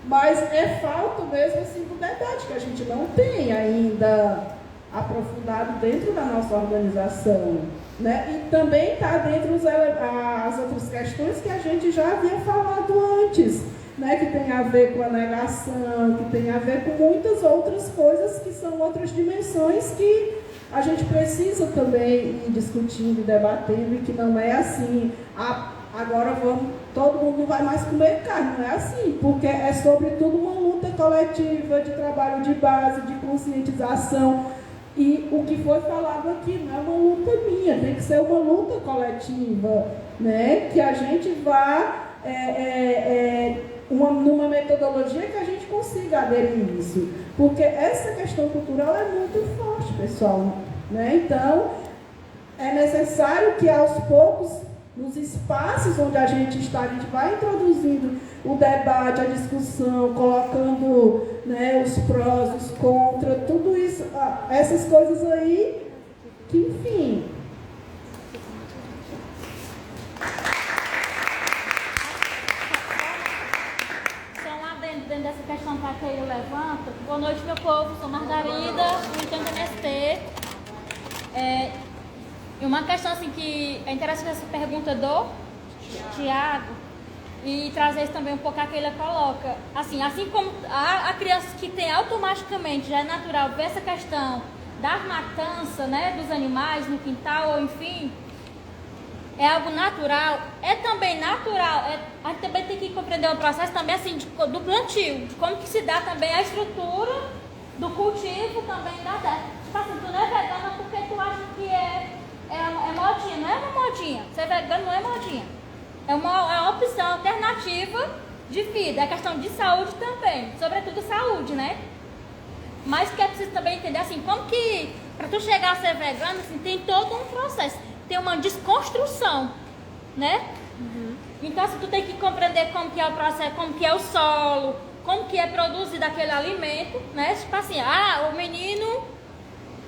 mas é falta mesmo assim do debate que a gente não tem ainda aprofundado dentro da nossa organização, né? E também está dentro as outras questões que a gente já havia falado antes, né, que tem a ver com a negação, que tem a ver com muitas outras coisas que são outras dimensões que a gente precisa também ir discutindo e debatendo, e que não é assim, agora todo mundo não vai mais comer carne, não é assim, porque é sobretudo uma luta coletiva de trabalho de base, de conscientização. E o que foi falado aqui não é uma luta minha, tem que ser uma luta coletiva, né? Que a gente vá numa metodologia que a gente consiga aderir isso. Porque essa questão cultural é muito forte, pessoal, né? Então, é necessário que aos poucos, nos espaços onde a gente está, a gente vai introduzindo o debate, a discussão, colocando, né, os prós, os contras, tudo isso, essas coisas aí, que enfim. Só um adendo dentro dessa questão que a Keila levanta. Boa noite, meu povo. Sou Margarida, militante do MST. E uma questão assim que é interessante essa pergunta do Tiago e trazer também um pouco a que ele coloca. Assim como a criança que tem automaticamente, já é natural, ver essa questão da matança, né, dos animais no quintal, ou enfim, é algo natural, é também natural, a gente também tem que compreender o processo também assim, do plantio, de como que se dá também a estrutura do cultivo também da terra. Tipo assim, tu não é vegana porque tu acha que é modinha, não é uma modinha. Ser vegano não é modinha. É uma opção alternativa de vida. É questão de saúde também. Sobretudo saúde, né? Mas que é preciso também entender assim, como que, para tu chegar a ser vegano, assim, tem todo um processo. Tem uma desconstrução, né? Uhum. Então, assim, tu tem que compreender como que é o processo, como que é o solo, como que é produzido aquele alimento, né? Tipo assim, o menino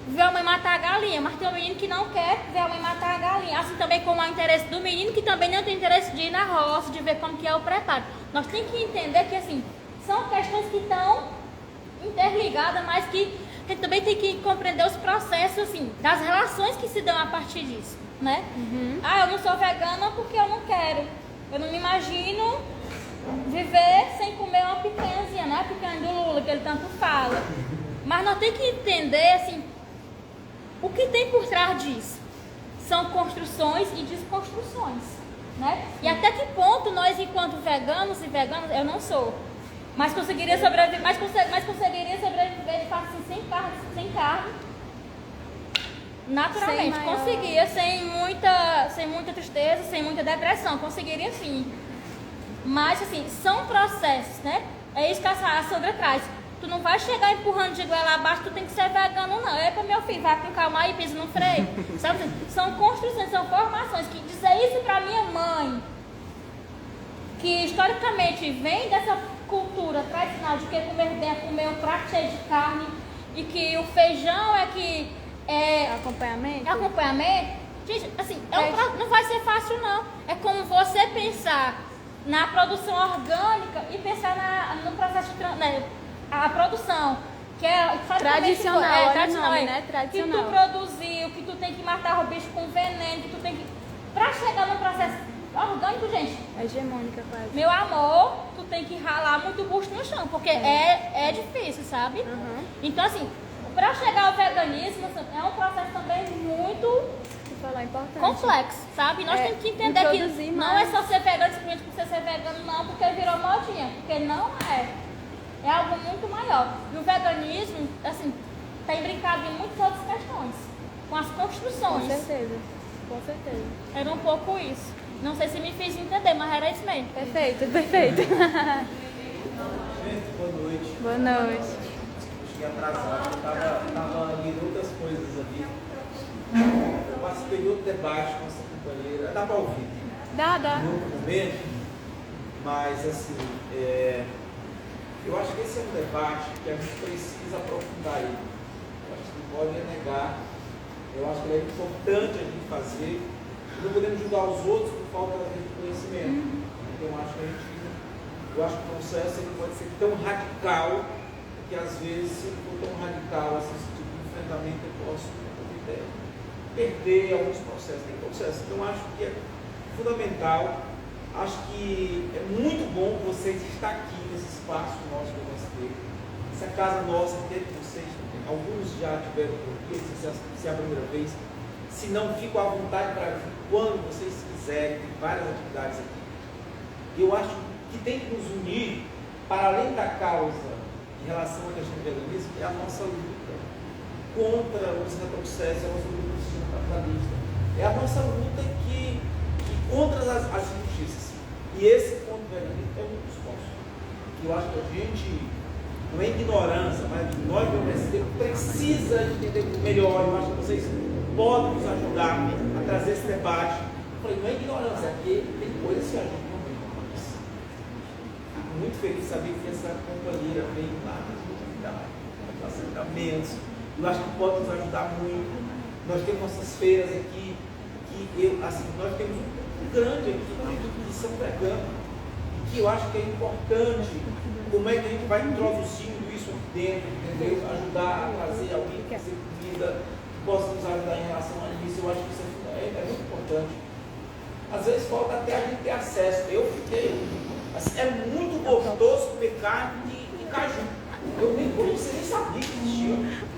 vê a mãe matar a galinha, mas tem um menino que não quer ver a mãe matar a galinha. Assim também como há interesse do menino que também não tem interesse de ir na roça, de ver como que é o preparo. Nós temos que entender que assim, são questões que estão interligadas, mas que a gente também tem que compreender os processos assim, das relações que se dão a partir disso, né? Uhum. Eu não sou vegana porque eu não quero. Eu não me imagino viver sem comer uma picanhazinha, né? A picanha do Lula, que ele tanto fala. Mas nós temos que entender assim, o que tem por trás disso? São construções e desconstruções, né? E até que ponto nós, enquanto veganos e veganas, eu não sou, mas conseguiria sobreviver, conseguiria sobreviver de fato assim, sem carne, naturalmente, conseguia, sem muita tristeza, sem muita depressão, conseguiria sim. Mas assim, são processos, né? É isso que a Sandra traz. Tu não vai chegar empurrando de goela abaixo, tu tem que ser vegano, não. Para meu filho, vai com calma aí, pisa no freio. Sabe? São construções, são formações. Que dizer isso para minha mãe, que historicamente vem dessa cultura tradicional de que comer bem é comer um prato cheio de carne e que o feijão é que é acompanhamento. Gente, assim, não vai ser fácil, não. É como você pensar na produção orgânica e pensar no processo de a produção, que é tradicional, tradicional, né? Tradicional. Que tu produziu, que tu tem que matar o bicho com veneno, que tu tem que... Pra chegar no processo orgânico, gente... Hegemônica, quase. Meu amor, tu tem que ralar muito o busto no chão, porque é difícil, sabe? Uhum. Então, assim, pra chegar ao veganismo, é um processo também muito... complexo, sabe? Nós temos que entender que não é só ser vegano, simplesmente por ser vegano, não, porque virou modinha, porque não é. É algo muito maior. E o veganismo, assim, tem brincado em muitas outras questões, com as construções. Com certeza. Era um pouco isso. Não sei se me fiz entender, mas era isso mesmo. Perfeito. Gente, boa noite. Boa noite. Eu cheguei atrasado, eu estava lendo outras coisas ali. Eu participei de outro debate com essa companheira. Dá para ouvir? Dá. Em outro momento, mas assim, eu acho que esse é um debate que a gente precisa aprofundar ele. Eu acho que não pode negar. Eu acho que é importante a gente fazer. Não podemos julgar os outros por falta de conhecimento. Então eu acho que o processo ele pode ser tão radical que às vezes, se não for tão radical esse tipo de enfrentamento, eu posso perder alguns processos. Tem processos. Então acho que é fundamental. Acho que é muito bom vocês estar aqui nesse espaço nosso do MST. Essa casa nossa teve vocês, alguns já tiveram por aqui, se é a primeira vez. Se não, fico à vontade para vir quando vocês quiserem, tem várias atividades aqui. Eu acho que tem que nos unir, para além da causa em relação à questão do veganismo, é a nossa luta. contra os retrocessos, é a nossa luta do sistema capitalista. É a nossa luta que contra as injustiças. E esse ponto do veganismo é um dos pontos que eu acho que a gente, não é ignorância, mas nós do MST precisa entender melhor. Eu acho que vocês podem nos ajudar a trazer esse debate. Eu falei, não é ignorância, é porque tem coisas que a gente não vê. Fico muito feliz de saber que essa companheira vem lá nos assentamentos. Eu acho que pode nos ajudar muito. Nós temos nossas feiras aqui, nós temos um grande aqui de São Vegano, que eu acho que é importante. Como é que a gente vai introduzindo isso aqui dentro, entendeu? Ajudar a trazer alguém que fazer comida, que possa nos ajudar em relação a isso. Eu acho que isso é muito importante. Às vezes falta até a gente ter acesso. Eu fiquei. Assim, é muito gostoso comer carne de caju. Eu nem sabia que existia.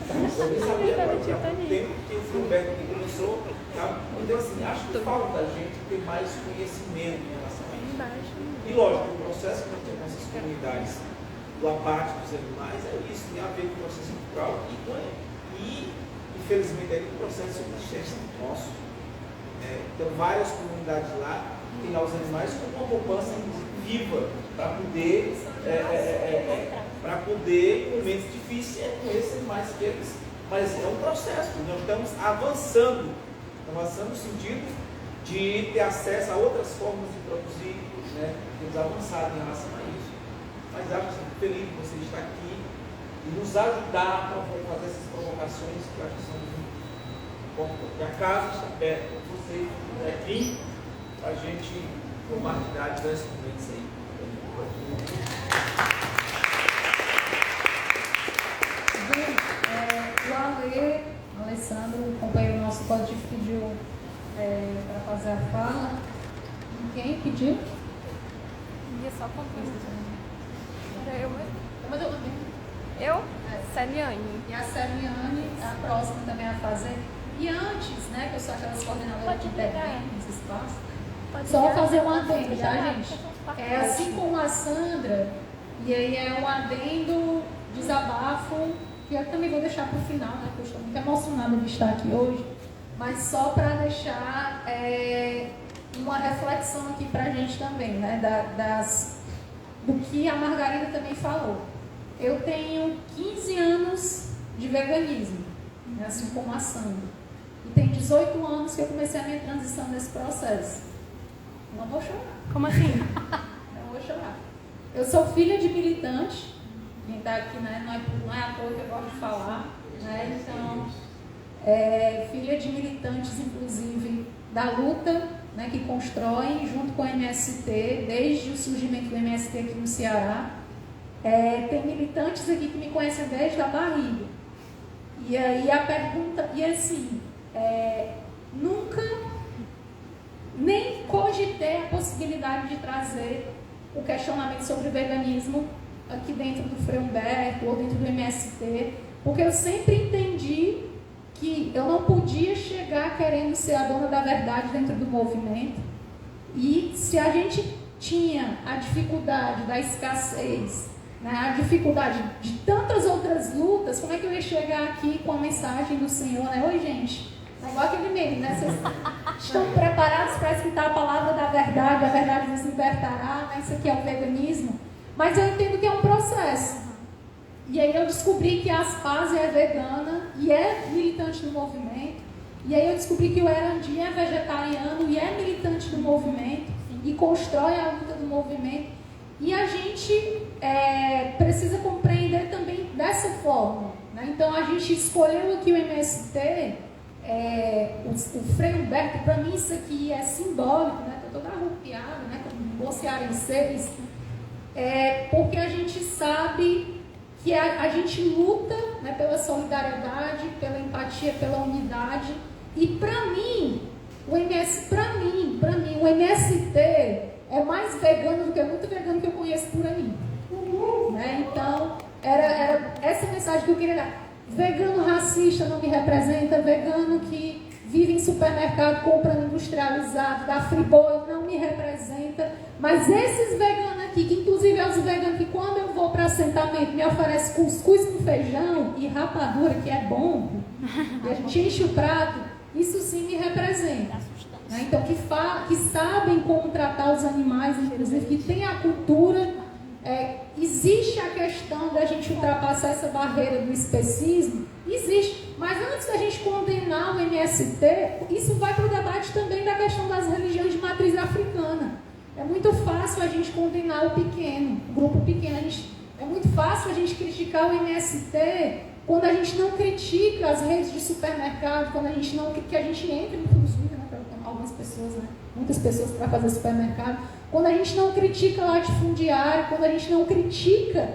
Eu nem sabia agora, tinha muito tempo que o Humberto que começou. Tá? Então, assim, acho que falta a gente ter mais conhecimento em relação a isso. E lógico, o processo que nós temos nessas comunidades do abate dos animais é isso, tem a ver com o processo cultural e infelizmente, aí, com o processo de subsistência nosso. Então, várias comunidades lá têm lá os animais com uma poupança viva para poder, em momentos difíceis, com esses animais que eles. Mas é um processo, nós estamos avançando no sentido de ter acesso a outras formas de produzir, né? Temos avançado em relação a isso. Mas acho feliz de você estar aqui e nos ajudar a fazer essas provocações que eu acho que são muito importantes. A casa está aberta para você aqui, para a gente compartilhar diversos momentos aí. O Alessandro, o companheiro nosso coletivo, pediu para fazer a fala. Quem pediu? Ia só contar. Eu? Celiane. E a Celiane, a próxima também a fazer. E antes, né, que eu sou aquelas coordenadoras que intervêm nesse espaço, só fazer um adendo, tá, gente? Assim como a Sandra, e aí é um adendo, desabafo, que eu também vou deixar para o final, né, porque eu estou muito emocionada de estar aqui hoje, mas só para deixar uma reflexão aqui para a gente também, né, do que a Margarida também falou. Eu tenho 15 anos de veganismo, né, assim como a Sandra, e tem 18 anos que eu comecei a minha transição nesse processo. Não vou chorar. Como assim? Não vou chorar. Eu sou filha de militante. Quem está aqui, né, não é à toa que eu gosto de falar, né? Então, filha de militantes, inclusive, da luta, né, que constroem junto com o MST, desde o surgimento do MST aqui no Ceará. Tem militantes aqui que me conhecem desde a barriga. E aí a pergunta, e assim, nunca nem cogitei a possibilidade de trazer o questionamento sobre o veganismo aqui dentro do Frei Humberto ou dentro do MST, porque eu sempre entendi que eu não podia chegar querendo ser a dona da verdade dentro do movimento. E se a gente tinha a dificuldade da escassez, né, a dificuldade de tantas outras lutas, como é que eu ia chegar aqui com a mensagem do Senhor, né? Oi, gente, é igual aquele meme, né? Vocês estão preparados para escutar a palavra da verdade, a verdade vos libertará, né? Isso aqui é o veganismo. Mas eu entendo que é um processo. E aí eu descobri que a Aspásia é vegana e é militante do movimento. E aí eu descobri que o Erandinho é vegetariano e é militante do movimento e constrói a luta do movimento. E a gente precisa compreender também dessa forma, né? Então a gente escolheu aqui o MST, o Frei Humberto, para mim isso aqui é simbólico, né? Estou toda arrupiada, né? Como bom cearense, porque a gente sabe que a gente luta, né, pela solidariedade, pela empatia, pela unidade. E para mim, o MST é mais vegano do que muito vegano que eu conheço por aí. Né? Então, era essa mensagem que eu queria dar. Vegano racista não me representa, vegano que vive em supermercado comprando industrializado, da Friboi, não me representa. Mas esses veganos aqui, que inclusive é os veganos que quando eu vou para assentamento me oferece cuscuz com feijão e rapadura, que é bom, e a gente enche o prato, isso sim me representa. Né? Então, que sabem como tratar os animais, inclusive, que tem a cultura, existe a questão da gente ultrapassar essa barreira do especismo, existe, mas antes da gente condenar o MST, isso vai para o debate também da questão das religiões de matriz africana. É muito fácil a gente condenar o pequeno, o grupo pequeno, é muito fácil a gente criticar o MST quando a gente não critica as redes de supermercado, quando a gente não, que a gente entra, inclusive, né, para algumas pessoas, né, muitas pessoas para fazer supermercado, quando a gente não critica latifundiário, quando a gente não critica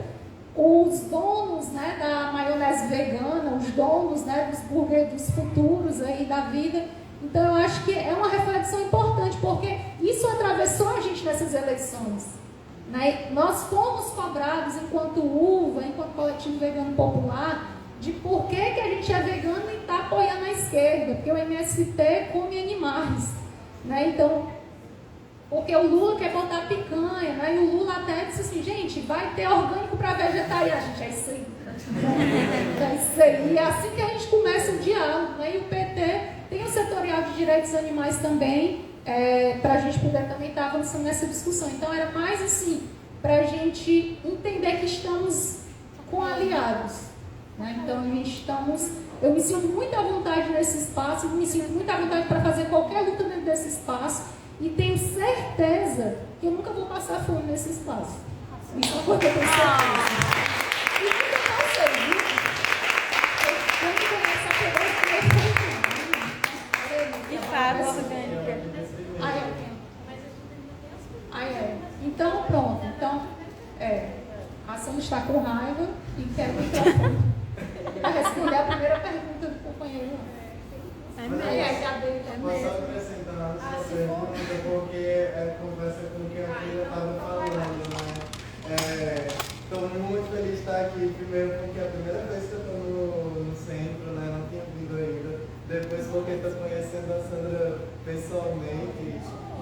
os donos, né, da maionese vegana, os donos, né, dos burgers dos futuros aí da vida. Então eu acho que é uma reflexão importante, porque isso atravessou a gente nessas eleições. Né? Nós fomos cobrados enquanto UVA, enquanto coletivo vegano popular, de por que a gente é vegano e está apoiando a esquerda, porque o MST come animais. Né? Então, porque o Lula quer botar picanha, né? E o Lula até disse assim, gente, vai ter orgânico para vegetariano. Gente, é isso aí. É isso aí. E é assim que a gente começa o diálogo. Né? E o PT tem o setorial de direitos animais também, para a gente poder também estar avançando nessa discussão. Então, era mais assim, para a gente entender que estamos com aliados. Né? Então, eu me sinto muito à vontade nesse espaço, me sinto muito à vontade para fazer qualquer luta dentro desse espaço. E tenho certeza que eu nunca vou passar fome nesse espaço. Isso é uma coisa que eu tenho certeza. E quando eu faço isso, quando começa a pegar os de fato, orgânica. Então, pronto. Então, a Sandra está com raiva e quer o microfone para responder a primeira pergunta do companheiro. Posso acrescentar na sua pergunta, porque conversa com o que a Frida estava falando, né? Estou muito feliz de estar aqui, primeiro porque é a primeira vez que eu estou no centro, né? Não tinha vindo ainda. Depois porque estou conhecendo a Sandra pessoalmente.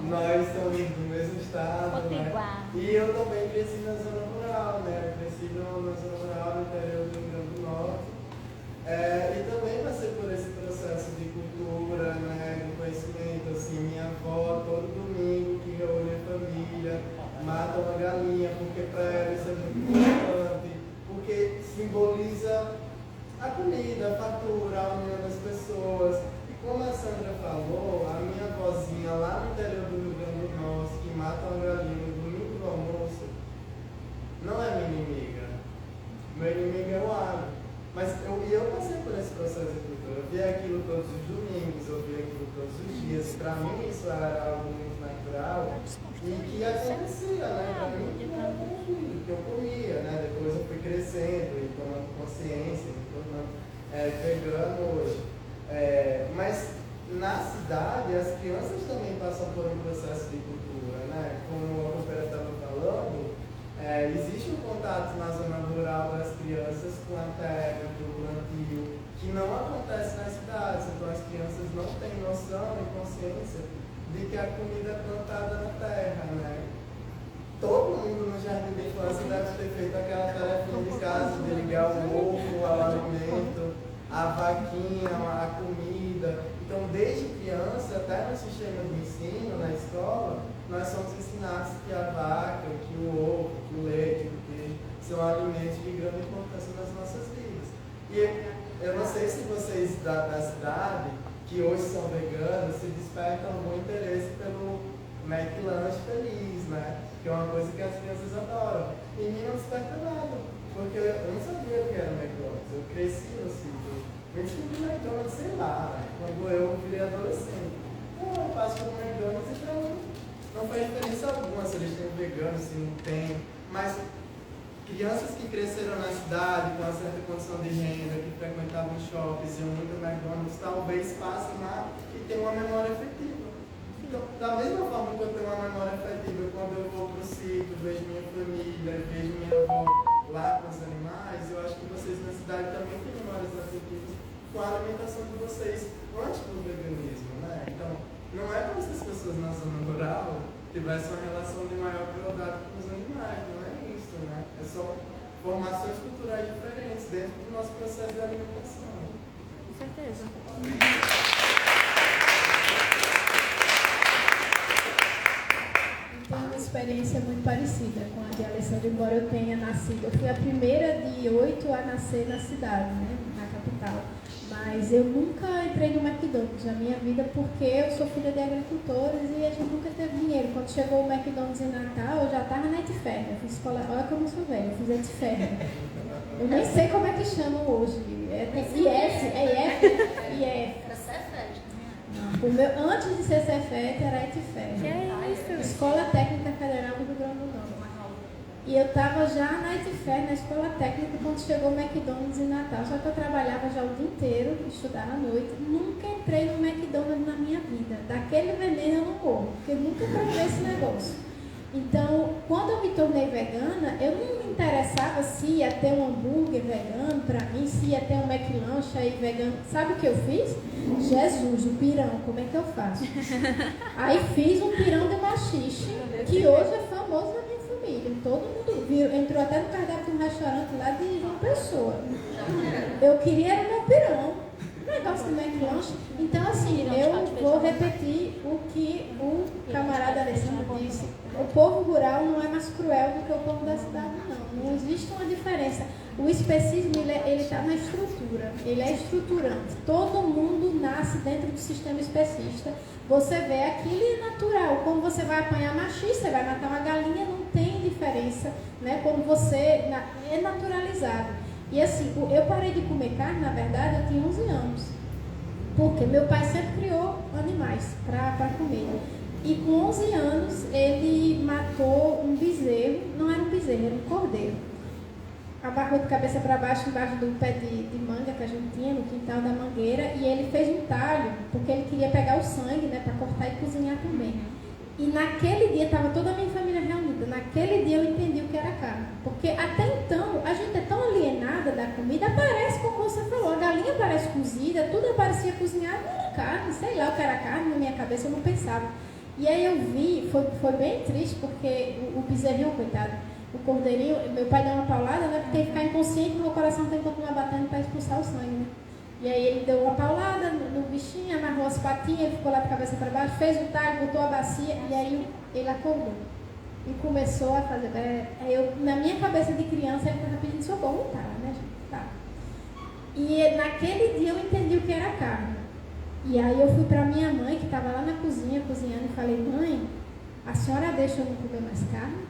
Nós somos do mesmo estado, né? E eu também cresci na zona rural, né? Eu cresci na zona rural, no interior do Rio Grande do Norte. E também passei por esse processo de cultura, né, de conhecimento, assim, minha avó todo domingo que reúne a família, mata uma galinha, porque para ela isso é muito importante, porque simboliza a comida, a fartura, a união das pessoas. E como a Sandra falou, a minha avózinha lá no interior do Rio Grande do Norte, que mata uma galinha no domingo do almoço, não é minha inimiga. Meu inimigo é o agro. Mas eu passei por esse processo de cultura. Eu via aquilo todos os domingos, eu via aquilo todos os dias. Para mim isso era algo muito natural e que acontecia, né? Para mim que era que eu comia, né? Depois eu fui crescendo e tomando consciência, me tornando vegano hoje. Mas na cidade as crianças também passam por um processo de cultura, né? Como a companheira estava falando, existe um contato na zona rural das crianças com a terra, com o plantio, que não acontece nas cidades. Então as crianças não têm noção e consciência de que a comida é plantada na terra, né? Todo mundo no jardim de infância deve ter feito aquela tarefinha de casa de ligar o ovo ao alimento, a vaquinha, a comida. Então desde criança, até no sistema de ensino, na escola, nós somos ensinados que a vaca, que o ovo, que o leite, que o queijo são alimentos de grande importância nas nossas vidas. E eu não sei se vocês da cidade, que hoje são veganos, se despertam algum interesse pelo McLanche Feliz, né? Que é uma coisa que as crianças adoram. E mim não desperta nada, porque eu não sabia o que era McDonald's. Eu cresci no sítio. Eu descobri McDonald's, sei lá, né? Quando eu virei adolescente. Então eu passo pelo McDonald's e pra mim não faz diferença alguma se eles têm vegano, se não tem. Mas crianças que cresceram na cidade com uma certa condição de renda, que frequentavam shoppings, iam muito ao McDonald's, talvez passem lá e tenham uma memória afetiva. Então, da mesma forma que eu tenho uma memória afetiva quando eu vou para o sítio, vejo minha família, vejo minha avó lá com os animais, eu acho que vocês na cidade também têm memórias afetivas com a alimentação de vocês antes do veganismo, né? Então, não é como se as pessoas na zona rural tivesse uma relação de maior crueldade com os animais, não é isso, né? São formações culturais diferentes dentro do nosso processo de alimentação. Com certeza. Tenho uma experiência muito parecida com a de Alessandra, embora eu tenha nascido. Eu fui a primeira de 8 a nascer na cidade, né, na capital. Mas eu nunca entrei no McDonald's na minha vida porque eu sou filha de agricultores e a gente nunca teve dinheiro. Quando chegou o McDonald's em Natal, eu já estava na Etferra. Eu fiz escola, olha como eu sou velha, eu fiz Etferra. Eu nem sei como é que chamam hoje. IF. Antes de ser Cefet, era Etferra. Que é isso? Escola Técnica Federal do Rio Grande do Norte. E eu estava já na Etferra, na escola técnica, quando chegou o McDonald's em Natal. Só que eu trabalhava já o dia inteiro, estudava à noite. Nunca entrei no McDonald's na minha vida. Daquele veneno eu não morro, porque nunca provei esse negócio. Então, quando eu me tornei vegana, eu não me interessava se ia ter um hambúrguer vegano para mim, se ia ter um McLanche aí vegano. Sabe o que eu fiz? Jesus, o pirão, como é que eu faço? Aí fiz um pirão de machixe, que hoje é famoso na minha família. Todo mundo viu, entrou até no cardápio de um restaurante lá de João Pessoa. Eu queria era o meu pirão. Negócio do McLanche. Então, assim, eu vou repetir o que o camarada Alessandro disse. O povo rural não é mais cruel do que o povo da cidade, não. Não existe uma diferença. O especismo, ele está na estrutura. Ele é estruturante. Todo mundo nasce dentro do sistema especista. Você vê aquilo é natural. Quando você vai apanhar machixe, você vai matar uma galinha, não tem diferença, né? Quando você... É naturalizado. E assim, eu parei de comer carne, na verdade, eu tinha 11 anos. Porque meu pai sempre criou animais para comer. E com 11 anos, ele matou um bezerro, não era um bezerro, era um cordeiro. Amarrou de cabeça para baixo, embaixo do pé de manga que a gente tinha, no quintal da mangueira, e ele fez um talho, porque ele queria pegar o sangue, né, para cortar e cozinhar também. E naquele dia, estava toda a minha família reunida, naquele dia eu entendi o que era carne. Porque até então, a gente é tão alienada da comida, parece como você falou, a galinha parece cozida, tudo parecia cozinhado, não era carne, sei lá o que era carne, na minha cabeça eu não pensava. E aí eu vi, foi bem triste, porque o bezerrinho, coitado, o cordeirinho, meu pai deu uma paulada, né, porque ele ficar inconsciente, meu coração tem que continuar batendo para expulsar o sangue, né? E aí ele deu uma paulada no bichinho, amarrou as patinhas, ele ficou lá de cabeça para baixo, fez o talho, botou a bacia, e aí ele acordou. E começou a fazer... na minha cabeça de criança, ele estava pedindo socorro, tá, né, gente? Tá. E naquele dia eu entendi o que era carne. E aí eu fui para minha mãe, que estava lá na cozinha, cozinhando, e falei, mãe, a senhora deixa eu não comer mais carne?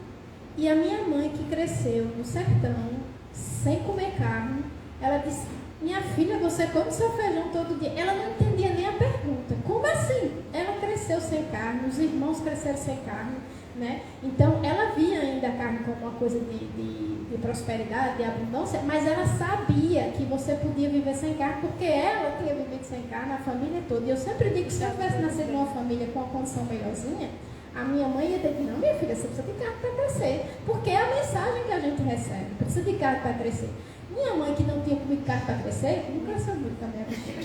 E a minha mãe, que cresceu no sertão, sem comer carne, ela disse, minha filha, você come seu feijão todo dia. Ela não entendia nem a pergunta. Como assim? Ela cresceu sem carne, os irmãos cresceram sem carne, né? Então, ela via ainda a carne como uma coisa de prosperidade, de abundância, mas ela sabia que você podia viver sem carne, porque ela tinha vivido sem carne, a família toda. E eu sempre digo que se eu tivesse nascido numa família com uma condição melhorzinha, a minha mãe ia ter que, não, minha filha, você precisa de carne para crescer. Porque é a mensagem que a gente recebe, precisa de carne para crescer. Minha mãe, que não tinha comido carne para crescer, não cresceu muito também a bexiga.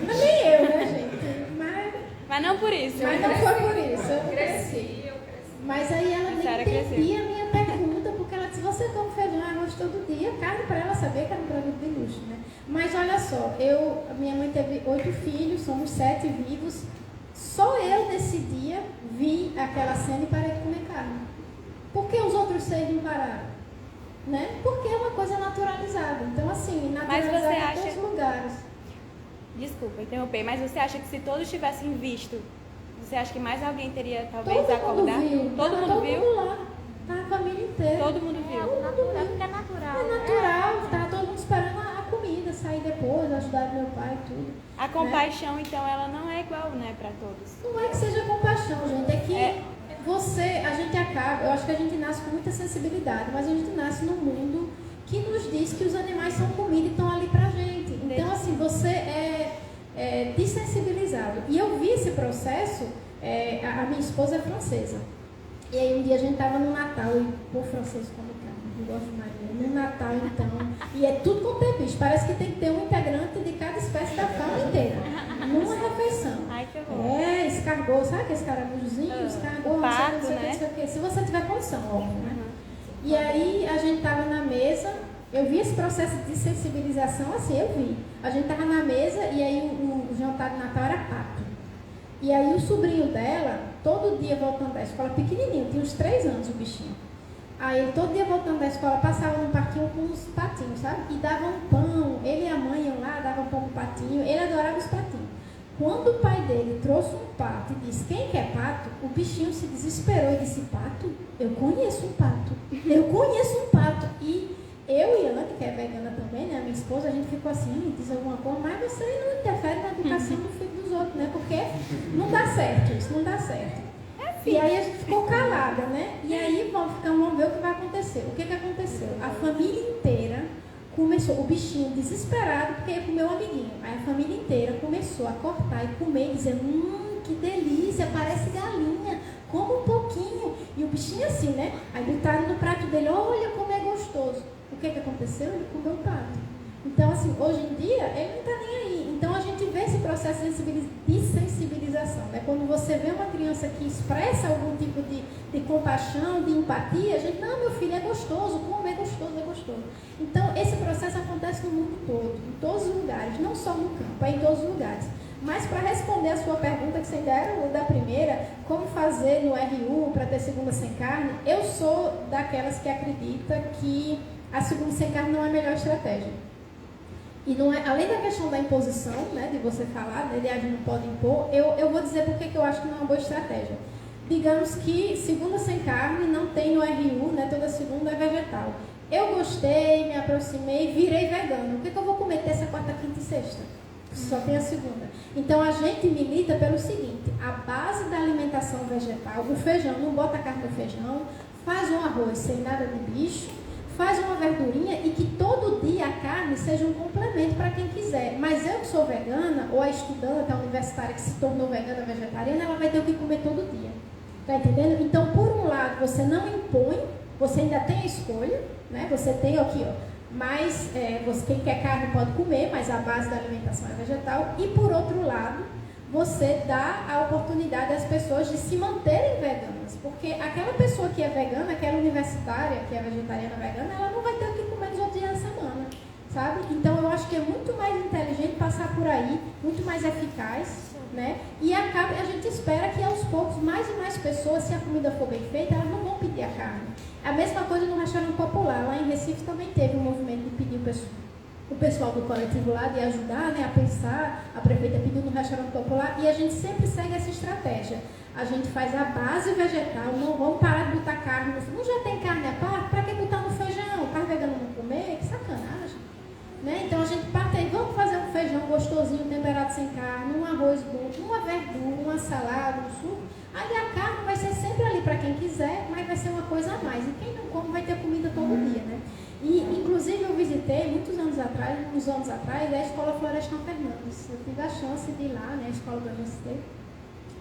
Mas nem eu, né, gente? Mas não por isso. Mas não foi por isso, eu cresci. Mas aí ela nem entendia a minha pergunta, porque ela disse, você come feijão e arroz todo dia, carne para ela saber que era um produto de luxo, né? Mas olha só, minha mãe teve 8 filhos, somos 7 vivos, só eu nesse dia vi aquela cena e parei de comer carne. Por que os outros 6 não pararam? Né? Porque é uma coisa naturalizada. Então, assim, naturalizada em todos os lugares. Desculpa interromper, mas você acha que se todos tivessem visto, você acha que mais alguém teria talvez todo acordado? Mundo viu. Todo mundo viu? Todo mundo lá. Tá a família inteira. Todo mundo viu. É natural. É natural. Tá todo mundo esperando a comida sair depois, ajudar meu pai e tudo. A compaixão, né? Então, ela não é igual, né, para todos. Não é que seja compaixão, gente. É que a gente acaba, eu acho que a gente nasce com muita sensibilidade, mas a gente nasce num mundo que nos diz que os animais são comida e estão ali pra gente. Então, assim, você é desensibilizado. E eu vi esse processo, a minha esposa é francesa. E aí um dia a gente estava no Natal, e o francês come carne, eu gosto mais dele. No Natal, então, e é tudo com ter bicho. Parece que tem que ter um integrante de cada espécie da fauna inteira, numa refeição. Ai, que horror. Isso escargot, sabe aquele caramujozinho? Escargot, não sei o que, não sei o que. Se você tiver condição, óbvio, né? E aí a gente estava na mesa, eu vi esse processo de sensibilização, assim, eu vi. A gente estava na mesa e aí o jantar de Natal era pato. E aí o sobrinho dela, todo dia voltando da escola, pequenininho, tinha uns 3 anos o bichinho. Aí ele todo dia voltando da escola, passava num parquinho com uns patinhos, sabe? E dava um pão, ele e a mãe iam lá, davam pão pro patinho, ele adorava os patinhos. Quando o pai dele trouxe um pato e disse, quem quer pato? O bichinho se desesperou e disse, pato? Eu conheço um pato. Eu conheço um pato. E eu e a Ana, que é vegana também, né, a minha esposa, a gente ficou assim, diz alguma coisa, mas você não interfere na educação do filho dos outros, né? Porque não dá certo isso, não dá certo. E aí a gente ficou calada, né? E aí vamos ver o que vai acontecer. O que aconteceu? A família inteira começou, o bichinho desesperado, porque ia comer um amiguinho. Aí a família inteira começou a cortar e comer, dizendo, que delícia, parece galinha, coma um pouquinho. E o bichinho assim, né? Aí botaram no prato dele, olha como é gostoso. O que aconteceu? Ele comeu o prato. Então, assim, hoje em dia, ele não está nem aí. Então, a gente vê esse processo de sensibilização, né? Quando você vê uma criança que expressa algum tipo de compaixão, de empatia, a gente, não, meu filho, é gostoso, como é gostoso, é gostoso. Então, esse processo acontece no mundo todo, em todos os lugares, não só no campo, é em todos os lugares. Mas, para responder a sua pergunta, que você ainda era da primeira, como fazer no RU para ter segunda sem carne, eu sou daquelas que acredita que a segunda sem carne não é a melhor estratégia. E não é, além da questão da imposição, né, de você falar, né, a gente não pode impor, eu vou dizer por que eu acho que não é uma boa estratégia. Digamos que segunda sem carne não tem no RU, né, toda segunda é vegetal. Eu gostei, me aproximei, virei vegano. O que eu vou comer terça, quarta, quinta e sexta? Só tem a segunda. Então a gente milita pelo seguinte, a base da alimentação vegetal, o feijão, não bota carne no feijão, faz um arroz sem nada de bicho, faz uma verdurinha e que todo dia a carne seja um complemento para quem quiser. Mas eu que sou vegana, ou a estudante, a universitária que se tornou vegana, vegetariana, ela vai ter o que comer todo dia. Tá entendendo? Então, por um lado, você não impõe, você ainda tem a escolha, né? Você tem aqui, ó, mas quem quer carne pode comer, mas a base da alimentação é vegetal. E por outro lado, você dá a oportunidade às pessoas de se manterem veganas. Porque aquela pessoa que é vegana, aquela universitária que é vegetariana vegana, ela não vai ter o que comer nos outros dias da semana, sabe? Então eu acho que é muito mais inteligente passar por aí, muito mais eficaz, né? E a gente espera que aos poucos mais e mais pessoas, se a comida for bem feita, elas não vão pedir a carne. A mesma coisa no restaurante popular. Lá em Recife também teve um movimento de pedir o pessoal do coletivo lá de ajudar, né, a pensar, a prefeita pediu no restaurante popular e a gente sempre segue essa estratégia. A gente faz a base vegetal, não vamos parar de botar carne no feijão. Não já tem carne a parte? Para que botar no feijão? Para vegano não comer? Que sacanagem. Né? Então a gente parte aí, vamos fazer um feijão gostosinho, temperado sem carne, um arroz bom, uma verdura, uma salada, um suco. Aí a carne vai ser sempre ali para quem quiser, mas vai ser uma coisa a mais. E quem não come vai ter comida todo dia, né? E, inclusive, eu visitei, uns anos atrás, a Escola Florestan Fernandes. Eu tive a chance de ir lá, né, a escola da universidade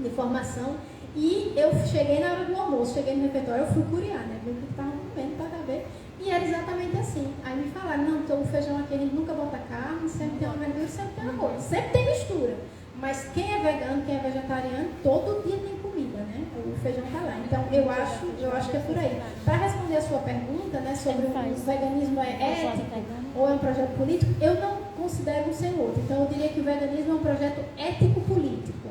de formação, e eu cheguei na hora do almoço, cheguei no refeitório, eu fui curiar, né, vi o que estava comendo para ver, e era exatamente assim. Aí me falaram, não, então o feijão aqui a gente nunca bota carne, sempre tem uma verdura, sempre tem arroz, sempre tem mistura. Mas quem é vegano, quem é vegetariano, todo dia tem comida, né? O feijão está lá. Então, eu acho que é por aí. Para responder a sua pergunta, né, sobre o veganismo é ético ou é um projeto político, eu não considero um sem outro. Então, eu diria que o veganismo é um projeto ético-político.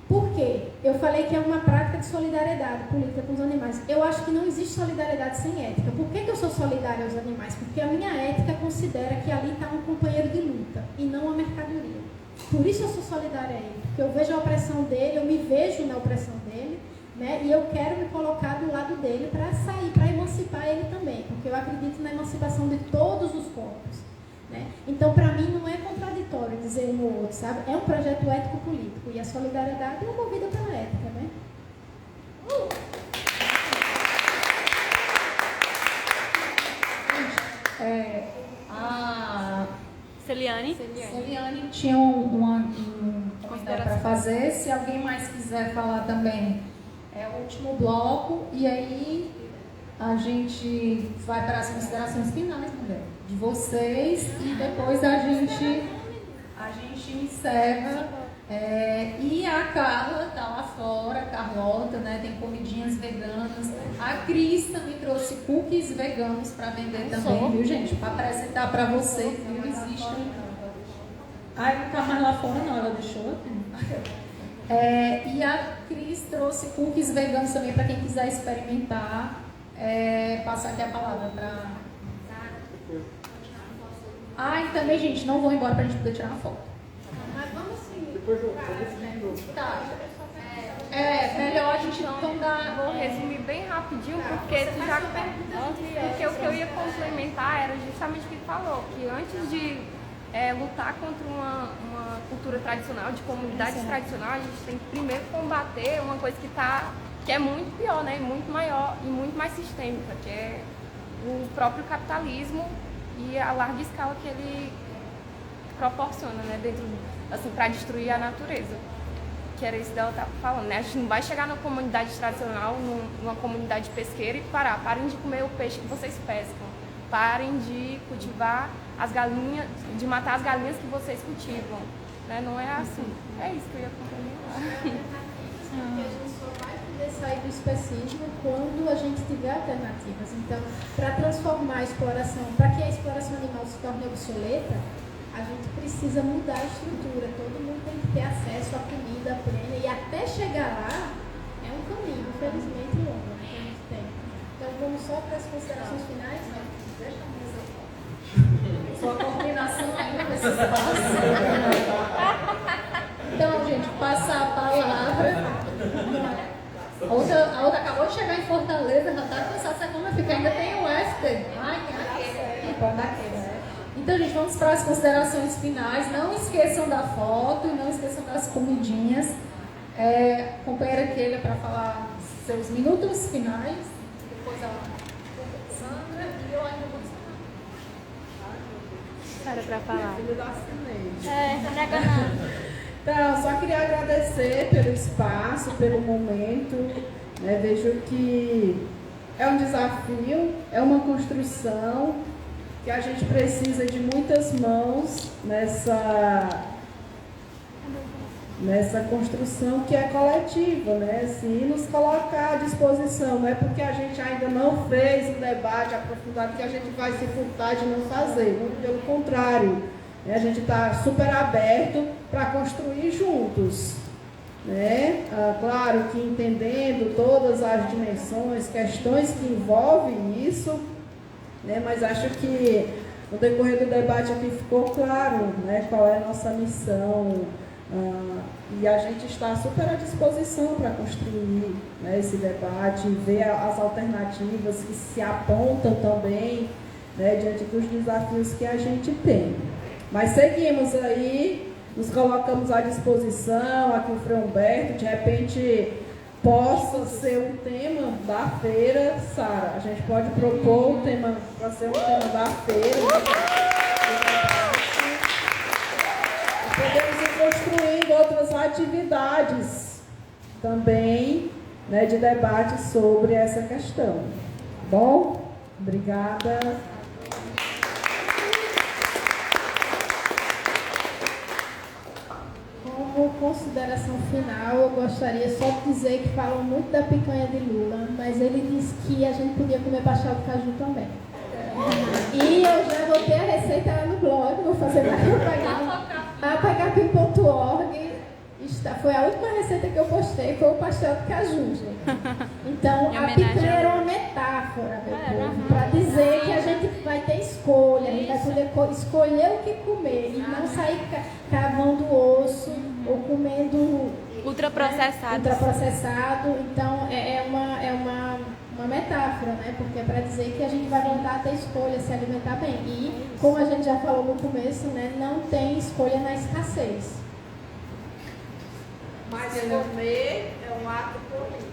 Por quê? Eu falei que é uma prática de solidariedade política com os animais. Eu acho que não existe solidariedade sem ética. Por que eu sou solidária aos animais? Porque a minha ética considera que ali está um companheiro de luta e não uma mercadoria. Por isso eu sou solidária a ele, porque eu vejo a opressão dele, eu me vejo na opressão dele, né? E eu quero me colocar do lado dele para sair, para emancipar ele também, porque eu acredito na emancipação de todos os corpos, né? Então, para mim, não é contraditório dizer um ou outro, sabe? É um projeto ético-político e a solidariedade é movida pela ética, né? Celiane tinha um comentário para fazer. Se alguém mais quiser falar também, é o último bloco. E aí a gente vai para as considerações finais, mulher, de vocês. E depois a gente encerra E a Carla tá lá fora, a Carlota, né? Tem comidinhas veganas. A Cris também trouxe cookies veganos para vender também, viu, gente? Para apresentar para vocês, viu? Existem. Ai, não tá mais lá fora não, ela deixou aqui. E a Cris trouxe cookies veganos também para quem quiser experimentar. Passar aqui a palavra para... e também, gente, não vou embora para a gente poder tirar uma foto. Mas vamos sim. Tá. Melhor a gente não dar... Vou resumir bem rapidinho, porque tu já porque o que eu ia complementar era justamente o que tu falou, que antes de lutar contra uma cultura tradicional, de comunidades tradicionais, a gente tem que primeiro combater uma coisa que é muito pior, né? Muito maior e muito mais sistêmica, que é o próprio capitalismo e a larga escala que ele proporciona, né? Dentro, assim, para destruir a natureza. Que era isso que ela estava falando, né? A gente não vai chegar numa comunidade tradicional, numa comunidade pesqueira e parem de comer o peixe que vocês pescam, parem de cultivar as galinhas, de matar as galinhas que vocês cultivam, né? Não é assim. É isso que eu ia complementar. Porque a gente só vai poder sair do especismo quando a gente tiver alternativas. Então, para transformar a exploração, para que a exploração animal se torne obsoleta, a gente precisa mudar a estrutura. Todo mundo tem que ter acesso à comida plena e até chegar lá é um caminho, infelizmente, longo, que a gente tem. Então, vamos só para as considerações finais. Deixa eu ver. Sua combinação ainda precisa passar. Então, gente, passar a palavra. A outra acabou de chegar em Fortaleza, já está cansada, como fica? Ainda tem o after. Então, gente, vamos para as considerações finais. Não esqueçam da foto e não esqueçam das comidinhas. Companheira Keila para falar seus minutos finais. Depois a Sandra e eu ainda vou Sara para falar. Filho da Cineide. Não é ganhando. Então, só queria agradecer pelo espaço, pelo momento. Né? Vejo que é um desafio, é uma construção, que a gente precisa de muitas mãos nessa construção que é coletiva, né? Se nos colocar à disposição, não é porque a gente ainda não fez um debate aprofundado que a gente vai se furtar de não fazer, muito pelo contrário, né? A gente está super aberto para construir juntos, né? Claro que entendendo todas as dimensões, questões que envolvem isso, né? Mas acho que no decorrer do debate aqui ficou claro, né, qual é a nossa missão, e a gente está super à disposição para construir, né, esse debate, ver as alternativas que se apontam também, né, diante dos desafios que a gente tem. Mas seguimos aí, nos colocamos à disposição, aqui o Frei Humberto, de repente possa ser um tema da feira, Sara. A gente pode propor um tema para ser um tema da feira. E podemos ir construindo outras atividades também, né, de debate sobre essa questão. Bom? Obrigada. Como consideração final, eu gostaria só de dizer que falam muito da picanha de Lula, mas ele disse que a gente podia comer pastel de caju também. E eu já botei a receita lá no blog, vou fazer na propaganda. apagapi.org. Foi a última receita que eu postei, foi o pastel de caju, gente. Então, a picanha era uma metáfora, meu povo, para dizer que a gente vai ter escolha, a gente vai poder escolher o que comer e não sair cavando o osso ou comendo ultraprocessado. Então, é uma metáfora, né? Porque é para dizer que a gente vai voltar a ter escolha, se alimentar bem. E, como a gente já falou no começo, né, não tem escolha na escassez. Mas comer é um ato político.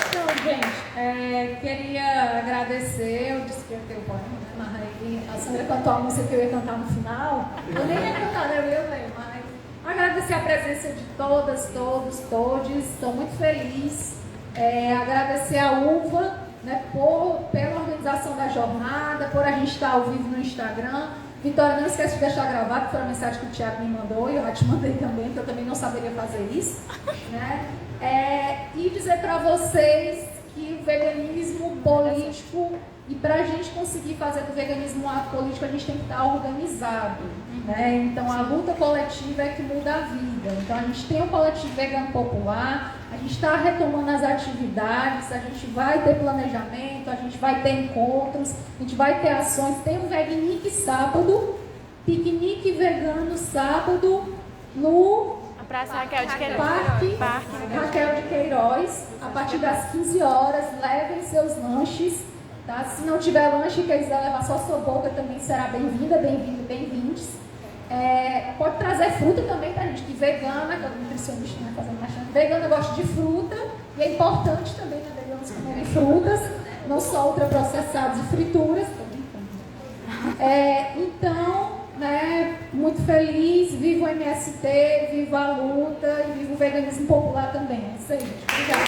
Então, gente, queria agradecer. Eu disse que eu tenho poema, né? Mas aí a Sandra cantou a música que eu ia cantar no final. Eu nem ia cantar, né? Eu ia ler, mas agradecer a presença de todas, todos, todes. Estou muito feliz. Agradecer a UVA, né, pela organização da jornada, por a gente estar ao vivo no Instagram. Vitória, não esquece de deixar gravado, que foi a mensagem que o Tiago me mandou, e eu já te mandei também, porque eu também não saberia fazer isso. Né? E dizer para vocês que o veganismo político, e para a gente conseguir fazer do veganismo um ato político, a gente tem que estar organizado. Né? Então, a luta coletiva é que muda a vida. Então, a gente tem um coletivo vegano popular, a gente está retomando as atividades, a gente vai ter planejamento, a gente vai ter encontros, a gente vai ter ações. Tem um Vegnique sábado, piquenique vegano sábado, no Praça Raquel de Queiroz. Parque Raquel de Queiroz, a partir das 15 horas, levem seus lanches. Tá? Se não tiver lanche e quiser levar só sua boca, também será bem-vinda, bem-vindo, bem-vindes. Pode trazer fruta também pra gente, que vegana, que é nutricionista, né, fazendo bastante. Vegana gosta de fruta, e é importante também, né, veganos comerem frutas, não só ultraprocessados e frituras. Então, né, muito feliz, viva o MST, viva a luta e viva o veganismo popular também. É isso aí, gente. Obrigada.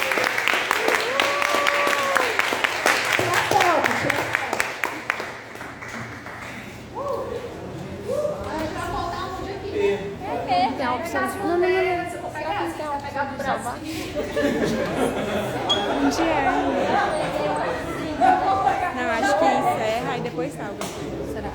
Não, acho que encerra e depois salva. Será?